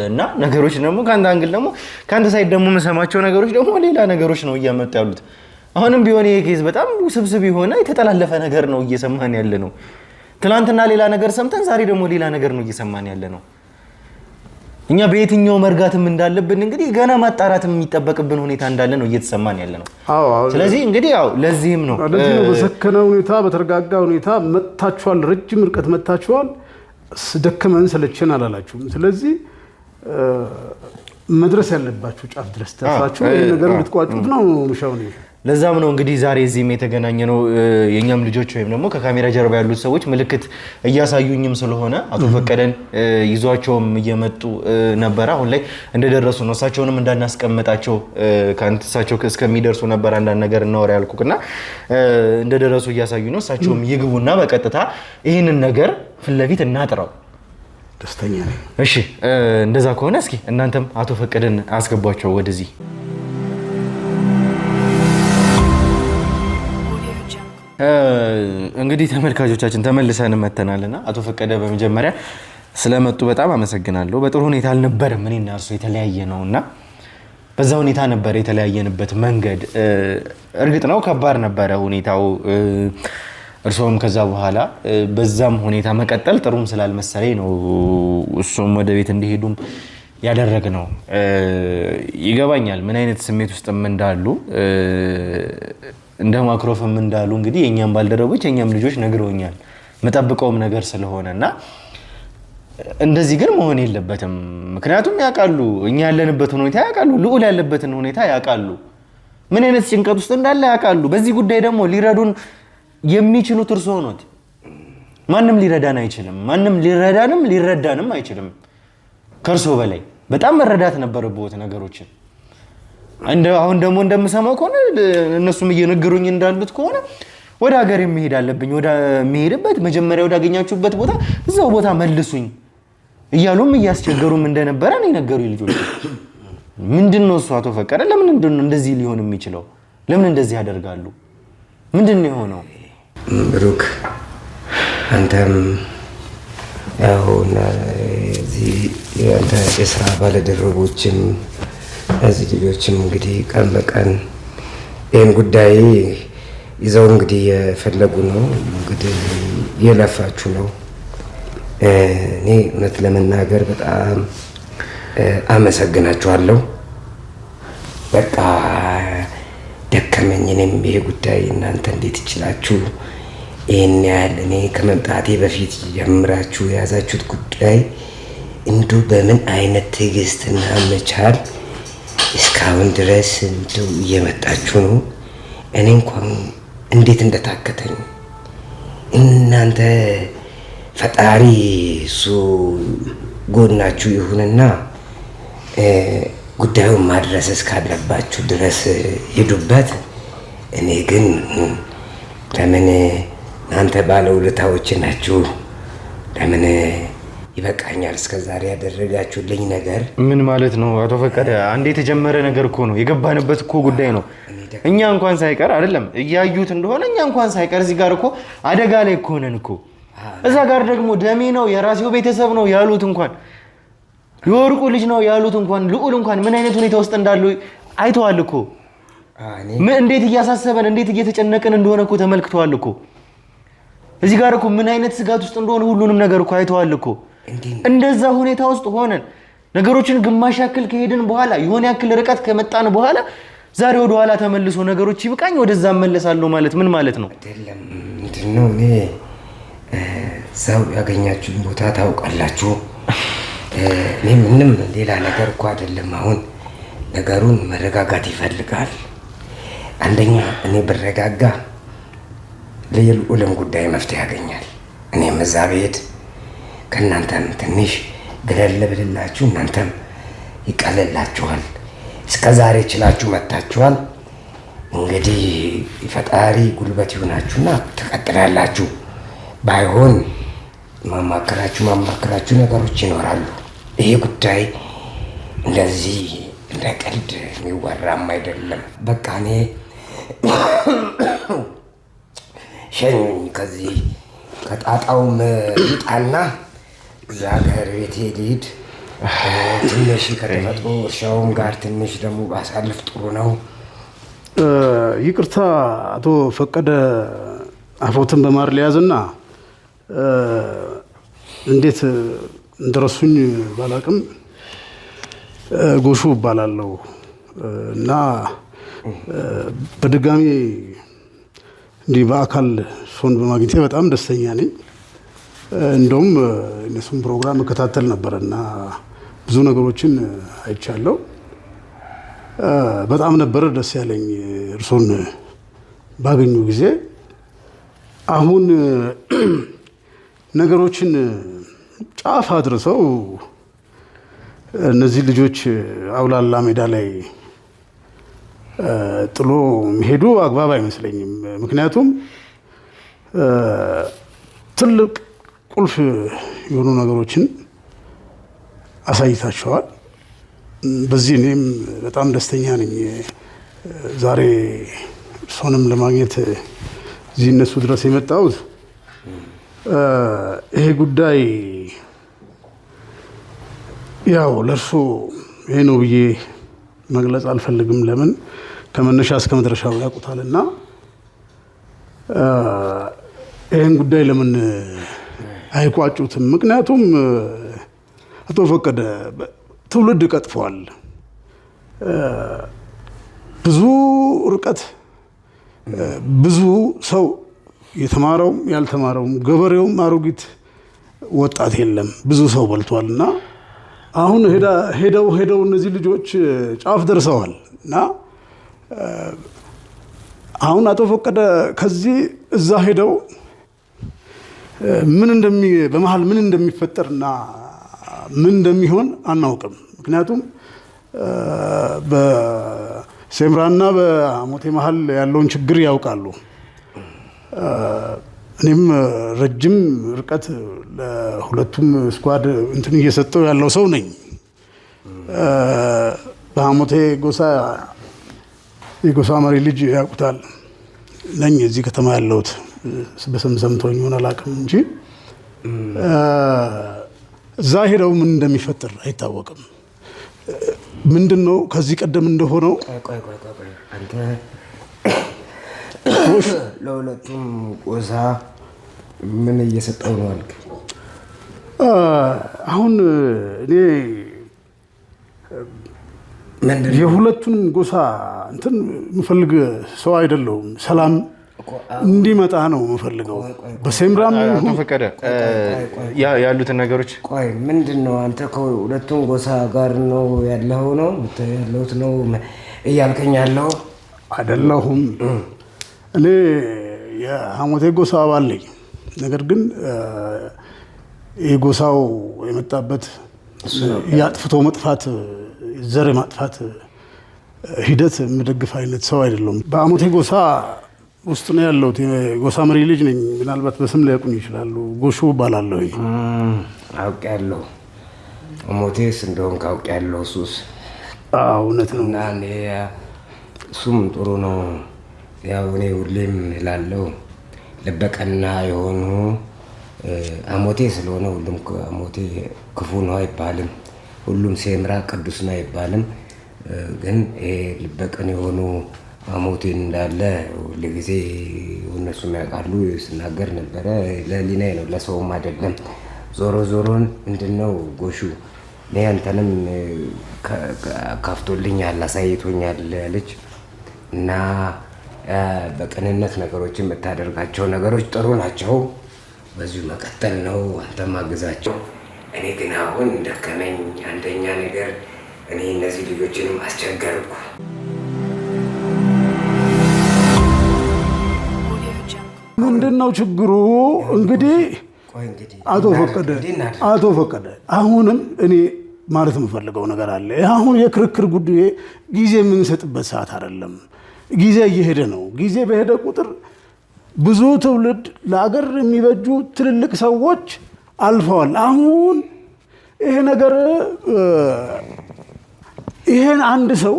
እና ነገሮች ደግሞ ከአንድ አንግል ደግሞ ከአንድ ሳይድ ደግሞ መሰማቸው ነገሮች ደግሞ ሌላ ነገሮች ነው እያመጡ ያሉት። አሁንም ቢሆን ይሄ ኬዝ በጣም ውስብስብ የሆነ የተጠላለፈ ነገር ነው እየሰማን ያለ ነው። ትናንትና ሌላ ነገር ሰምተን ዛሬ ደግሞ ሌላ ነገር ነው እየሰማን ያለ ነው። እኛ በየትኛው መርጋትም እንዳለብን እንግዲህ ገና ማጣራትም የሚጠበቅብን ሁኔታ እንዳለ ነው እየተሰማን ያለ ነው። ስለዚህ እንግዲህ ለዚህም ነው በሰከነ ሁኔታ በተረጋጋ ሁኔታ መታችኋል፣ ረጅም ርቀት መታችኋል፣ ደከመን ሰለቸን አላላችሁም። ስለዚህ መድረስ ያለባችሁ ጫፍ ድረስ ተሳችሁ ይሄ ነገር እንድትቋጩት ነው ምሻው ነው። ለዛም ነው እንግዲህ ዛሬ እዚህም የተገናኘ ነው። የኛም ልጆች ወይም ደግሞ ከካሜራ ጀርባ ያሉት ሰዎች ምልክት እያሳዩኝም ስለሆነ አቶ ፈቀደን ይዟቸውም እየመጡ ነበር። አሁን ላይ እንደደረሱ ነው። እሳቸውንም እንዳናስቀምጣቸው ከአንተሳቸው እስከሚደርሱ ነበር አንዳንድ ነገር እናወራ ያልኩና እንደደረሱ እያሳዩ ነው። እሳቸውም ይግቡና በቀጥታ ይህንን ነገር ፊት ለፊት እናጥራው። ደስተኛ ነኝ። እሺ እንደዛ ከሆነ እስኪ እናንተም አቶ ፈቀደን አስገቧቸው ወደዚህ። እንግዲህ ተመልካቾቻችን ተመልሰን መተናልና አቶ ፈቀደ በመጀመሪያ ስለመጡ በጣም አመሰግናለሁ። በጥሩ ሁኔታ አልነበረም እኔና እርሱ የተለያየ ነውና በዛ ሁኔታ ነበር የተለያየንበት መንገድ። እርግጥ ነው ከባድ ነበረ ሁኔታው። እርሱም ከዛ በኋላ በዛም ሁኔታ መቀጠል ጥሩም ስላልመሰለኝ ነው እሱም ወደ ቤት እንዲሄዱም ያደረግነው። ይገባኛል ምን አይነት ስሜት ውስጥም እንዳሉ እንደ ማክሮፍም እንዳሉ እንግዲህ የኛም ባልደረቦች የኛም ልጆች ነግረውኛል መጠብቀውም ነገር ስለሆነና እንደዚህ ግን መሆን የለበትም። ምክንያቱም ያውቃሉ እኛ ያለንበትን ሁኔታ ያውቃሉ፣ ልዑል ያለበትን ሁኔታ ያውቃሉ፣ ምን አይነት ጭንቀት ውስጥ እንዳለ ያውቃሉ። በዚህ ጉዳይ ደግሞ ሊረዱን የሚችሉት እርስዎ ኖት። ማንም ሊረዳን አይችልም። ማንም ሊረዳንም ሊረዳንም አይችልም ከእርስዎ በላይ። በጣም መረዳት ነበረብዎት ነገሮችን። አሁን ደግሞ እንደምሰማው ከሆነ እነሱም እየነገሩኝ እንዳሉት ከሆነ ወደ ሀገር የሚሄድ አለብኝ፣ ወደ የሚሄድበት መጀመሪያ ወደ አገኛችሁበት ቦታ እዛው ቦታ መልሱኝ እያሉም እያስቸገሩም እንደነበረ ነው የነገሩኝ ልጆች። ምንድነው እሱ አቶ ፈቀደ ለምን እንደዚህ ሊሆን የሚችለው? ለምን እንደዚህ ያደርጋሉ? ምንድነው የሆነው? ብሩክ አንተም ያው እዚህ ያንተ የስራ ባለደረቦችም እዚህ ልጆችም እንግዲህ ቀን በቀን ይህን ጉዳይ ይዘው እንግዲህ የፈለጉ ነው እንግዲህ የለፋችሁ ነው። እኔ እውነት ለመናገር በጣም አመሰግናችኋለሁ። በቃ ደከመኝ። እኔም ይሄ ጉዳይ እናንተ እንዴት ይችላችሁ ይህን ያህል እኔ ከመምጣቴ በፊት ጀምራችሁ የያዛችሁት ጉዳይ እንዱ በምን አይነት ትዕግስትና መቻል እስካሁን ድረስ እንዱ እየመጣችሁ ነው። እኔ እንኳን እንዴት እንደታከተኝ እናንተ ፈጣሪ እሱ ጎናችሁ ይሁንና ጉዳዩን ማድረስ እስካለባችሁ ድረስ ሄዱበት። እኔ ግን ለምን እናንተ ባለውለታዎች ናችሁ። ለምን ይበቃኛል እስከዛሬ ያደረጋችሁልኝ ነገር። ምን ማለት ነው አቶ ፈቀደ? አንዴ የተጀመረ ነገር እኮ ነው፣ የገባንበት እኮ ጉዳይ ነው። እኛ እንኳን ሳይቀር አይደለም እያዩት እንደሆነ እኛ እንኳን ሳይቀር እዚህ ጋር እኮ አደጋ ላይ እኮ ነን እኮ። እዛ ጋር ደግሞ ደሜ ነው የራሴው ቤተሰብ ነው ያሉት እንኳን የወርቁ ልጅ ነው ያሉት እንኳን ልዑል እንኳን ምን አይነት ሁኔታ ውስጥ እንዳሉ አይተዋል እኮ። እንዴት እያሳሰበን እንዴት እየተጨነቀን እንደሆነ እኮ ተመልክተዋል እኮ። እዚህ ጋር እኮ ምን አይነት ስጋት ውስጥ እንደሆነ ሁሉንም ነገር እኮ አይተዋል እኮ። እንደዛ ሁኔታ ውስጥ ሆነን ነገሮችን ግማሽ ያክል ከሄድን በኋላ የሆነ ያክል ርቀት ከመጣን በኋላ ዛሬ ወደ ኋላ ተመልሶ ነገሮች ይብቃኝ ወደዛ መለሳለሁ ማለት ምን ማለት ነው? አይደለም ምንድነው? እኔ ሰው ያገኛችሁን ቦታ ታውቃላችሁ። እኔ ምንም ሌላ ነገር እኮ አይደለም። አሁን ነገሩን መረጋጋት ይፈልጋል። አንደኛ እኔ ብረጋጋ ለየልዑልም ጉዳይ መፍትሄ ያገኛል። እኔም እዛ ቤት ከእናንተም ትንሽ ገለል ብልላችሁ እናንተም ይቀልላችኋል። እስከ ዛሬ ችላችሁ መጥታችኋል። እንግዲህ ፈጣሪ ጉልበት ይሆናችሁና ትቀጥላላችሁ። ባይሆን ማማከራችሁ ነገሮች ይኖራሉ። ይሄ ጉዳይ እንደዚህ እንደ ቀልድ የሚወራም አይደለም። በቃ እኔ ሸኙኝ ከዚህ ከጣጣውም ይጣና እዛ ሀገር ቤት ሄድ ትንሽ ከተፈጥሮ እርሻውም ጋር ትንሽ ደግሞ ባሳልፍ ጥሩ ነው። ይቅርታ አቶ ፈቀደ አፎትን በማር ሊያዝና እንዴት እንደረሱኝ ባላቅም ጎሹ እባላለሁ እና በድጋሚ እንዲህ በአካል ሶን በማግኘቴ በጣም ደስተኛ ነኝ። እንደውም እነሱም ፕሮግራም እከታተል ነበርና ብዙ ነገሮችን አይቻለሁ። በጣም ነበር ደስ ያለኝ እርሶን ባገኙ ጊዜ። አሁን ነገሮችን ጫፍ አድርሰው እነዚህ ልጆች አውላላ ሜዳ ላይ ጥሎ መሄዱ አግባብ አይመስለኝም። ምክንያቱም ትልቅ ቁልፍ የሆኑ ነገሮችን አሳይታቸዋል። በዚህ እኔም በጣም ደስተኛ ነኝ። ዛሬ እርሶንም ለማግኘት እዚህ እነሱ ድረስ የመጣሁት ይሄ ጉዳይ ያው ለእርሶ ይሄ ነው ብዬ መግለጽ አልፈልግም። ለምን ከመነሻ እስከ መድረሻው ያውቁታልና ይህን ጉዳይ ለምን አይቋጩትም? ምክንያቱም አቶ ፈቀደ ትውልድ ቀጥፈዋል። ብዙ ርቀት ብዙ ሰው የተማረውም ያልተማረውም ገበሬውም አሮጊት ወጣት የለም ብዙ ሰው በልቷል። እና አሁን ሄደው እነዚህ ልጆች ጫፍ ደርሰዋል እና አሁን አቶ ፈቀደ ከዚህ እዛ ሄደው በመሃል ምን እንደሚፈጠርና ምን እንደሚሆን አናውቅም። ምክንያቱም በሴምራና በአሞቴ መሃል ያለውን ችግር ያውቃሉ። እኔም ረጅም ርቀት ለሁለቱም ስኳድ እንትን እየሰጠው ያለው ሰው ነኝ። በአሞቴ ጎሳ የጎሳ መሪ ልጅ ያውቁታል ነኝ እዚህ ከተማ ያለሁት። በስም ሰምቶኝ ሆነ አላውቅም እንጂ እዛ ሄደው ምን እንደሚፈጠር አይታወቅም። ምንድነው ከዚህ ቀደም እንደሆነው አንተ ለሁለቱም ጎሳ ምን እየሰጠው ነው አልክ? አሁን እኔ የሁለቱንም ጎሳ እንትን የምፈልግ ሰው አይደለሁም። ሰላም እንዲመጣ ነው የምፈልገው። በሴምራም አቶ ፈቀደ ያሉትን ነገሮች ቆይ ምንድን ነው አንተ ከሁለቱም ጎሳ ጋር ነው ያለኸው ነው ያለሁት ነው እያልከኝ ያለው? አይደለሁም። እኔ የሐሞቴ ጎሳ አባል ነኝ። ነገር ግን የጎሳው የመጣበት የአጥፍቶ መጥፋት ዘር የማጥፋት ሂደት የምደግፍ አይነት ሰው አይደለም። በሐሞቴ ጎሳ ውስጥ ነው ያለሁት። የጎሳ መሪ ልጅ ነኝ። ምናልባት በስም ሊያውቁኝ ይችላሉ። ጎሹ እባላለሁ። አውቄያለሁ። ሐሞቴስ እንደውም ካውቄያለሁ። እሱስ እውነት ነው። እና እኔ እሱም ጥሩ ነው። ያው እኔ ሁሌም እላለሁ ልበቀና የሆኑ ሐሞቴ ስለሆነ ሁሉም ሐሞቴ ክፉ ነው አይባልም። ሁሉም ሴምራ ቅዱስ ነው አይባልም። ግን ይሄ ልበቀን የሆኑ ሐሞቴን እንዳለ ሁልጊዜ እነሱ ያውቃሉ። ስናገር ነበረ። ለሊናዬ ነው ለሰውም አይደለም። ዞሮ ዞሮን ምንድነው ጎሹ እኔ አንተንም ካፍቶልኛል አሳይቶኛል ያለች እና በቅንነት ነገሮችን የምታደርጋቸው ነገሮች ጥሩ ናቸው። በዚሁ መቀጠል ነው። አንተም አግዛቸው። እኔ ግን አሁን ደከመኝ። አንደኛ ነገር እኔ እነዚህ ልጆችንም አስቸገርኩ። ምንድን ነው ችግሩ? እንግዲህ አቶ ፈቀደ አሁንም እኔ ማለት የምፈልገው ነገር አለ። አሁን የክርክር ጉዳይ ጊዜ የምንሰጥበት ሰዓት አይደለም። ጊዜ እየሄደ ነው። ጊዜ በሄደ ቁጥር ብዙ ትውልድ ለአገር የሚበጁ ትልልቅ ሰዎች አልፈዋል። አሁን ይሄ ነገር ይሄን አንድ ሰው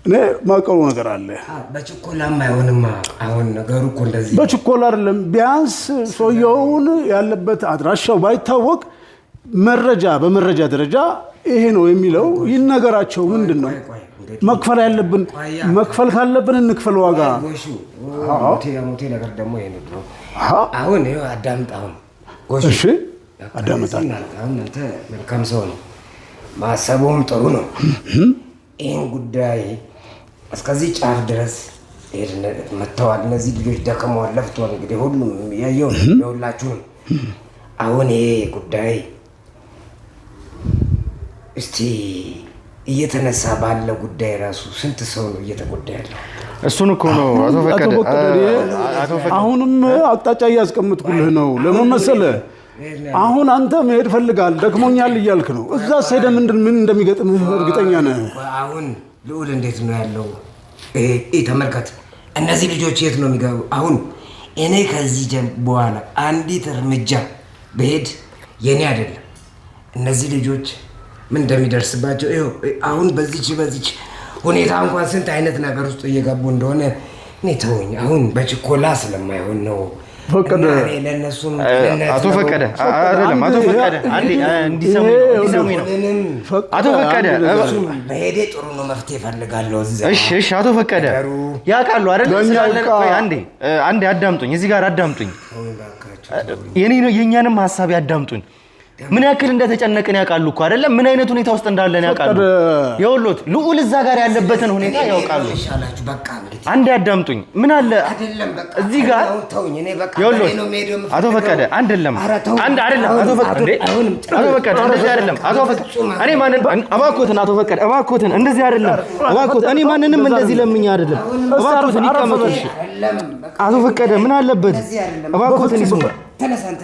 እኔ ማቀሩ ነገር አለ። በችኮላም አይሆንም። አሁን ነገሩ እኮ እንደዚህ በችኮላ አይደለም። ቢያንስ ሰውየውን ያለበት አድራሻው ባይታወቅ በመረጃ ደረጃ ይሄ ነው የሚለው ይነገራቸው። ምንድን ነው መክፈል ያለብን? መክፈል ካለብን እንክፈል ዋጋ። ሞቴ ነገር ደግሞ ይሄ ነው። አሁን ይኸው አዳምጥ። አሁን እሺ አዳምጣለሁ። አንተ መልካም ሰው ነው፣ ማሰቡም ጥሩ ነው። ይህን ጉዳይ እስከዚህ ጫፍ ድረስ መጥተዋል። እነዚህ ልጆች ደክመዋል፣ ለፍተዋል። እንግዲህ ሁሉም ያየው የሁላችሁም። አሁን ይሄ ጉዳይ እስቲ እየተነሳ ባለ ጉዳይ ራሱ ስንት ሰው ነው እየተጎዳ ያለው? እሱን እኮ ነው አቶ ፈቀደ አሁንም አቅጣጫ እያስቀምጥኩልህ ነው። ለምን መሰለህ? አሁን አንተ መሄድ ፈልጋል፣ ደክሞኛል እያልክ ነው። እዛ ሄደ ምን እንደሚገጥምህ እርግጠኛ ነህ? አሁን ልዑል እንዴት ነው ያለው? ተመልከት፣ እነዚህ ልጆች የት ነው የሚገቡ? አሁን እኔ ከዚህ በኋላ አንዲት እርምጃ በሄድ የኔ አይደለም። እነዚህ ልጆች ምን እንደሚደርስባቸው ይኸው። አሁን በዚች ሁኔታ እንኳን ስንት አይነት ነገር ውስጥ እየገቡ እንደሆነ እኔ ተወኝ። አሁን በችኮላ ስለማይሆን ነው። ፈቀደ አቶ ፈቀደ አይደለም። አቶ ፈቀደ አንዴ እንዲሰሙኝ ነው። አቶ ፈቀደ በሄዴ ጥሩ ነው፣ መፍትሄ እፈልጋለሁ እዛ። እሺ አቶ ፈቀደ ያውቃሉ አይደል? ቆይ አንዴ አዳምጡኝ፣ እዚህ ጋር አዳምጡኝ። የኛንም ሀሳብ ያዳምጡኝ። ምን ያክል እንደተጨነቅን ያውቃሉ እኮ አይደለም? ምን አይነት ሁኔታ ውስጥ እንዳለን ያውቃሉ። የወሎት ልዑል እዛ ጋር ያለበትን ሁኔታ ያውቃሉ። አንዴ አዳምጡኝ። ምን አለ እዚህ ጋር የወሎት አቶ ፈቀደ አይደለም አቶ ፈቀደ እንደዚህ አይደለም አቶ ፈቀደ እኔ ማንን እባክዎትን አቶ ፈቀደ እባክዎትን እንደዚህ አይደለም እባክዎት እኔ ማንንም እንደዚህ ለምኛ አይደለም እባክዎትን ይቀመጡ። እሺ አቶ ፈቀደ ምን አለበት እባክዎትን ይስሙ።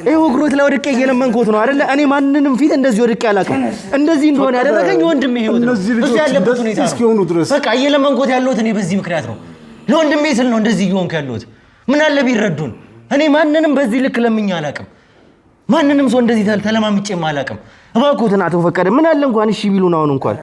ይሄ እግሮት ላይ ወድቄ እየለመንኩት ነው አይደለ? እኔ ማንንም ፊት እንደዚህ ወድቄ አላውቅም። እንደዚህ እንደሆነ ያደረገኝ ወንድሜ ህይወት ነው። እዚህ ያለበት ሁኔታ እስኪሆኑ ድረስ በቃ እየለመንኩት ያለሁት እኔ በዚህ ምክንያት ነው። ለወንድሜ ስል ነው እንደዚህ እየሆንኩ ያለሁት። ምን አለ ቢረዱን። እኔ ማንንም በዚህ ልክ ለምኛ አላውቅም። ማንንም ሰው እንደዚህ ተለማምጬም አላውቅም። እባክዎትን አቶ ፈቀደ ምን አለ እንኳን እሺ ቢሉን አሁን እንኳን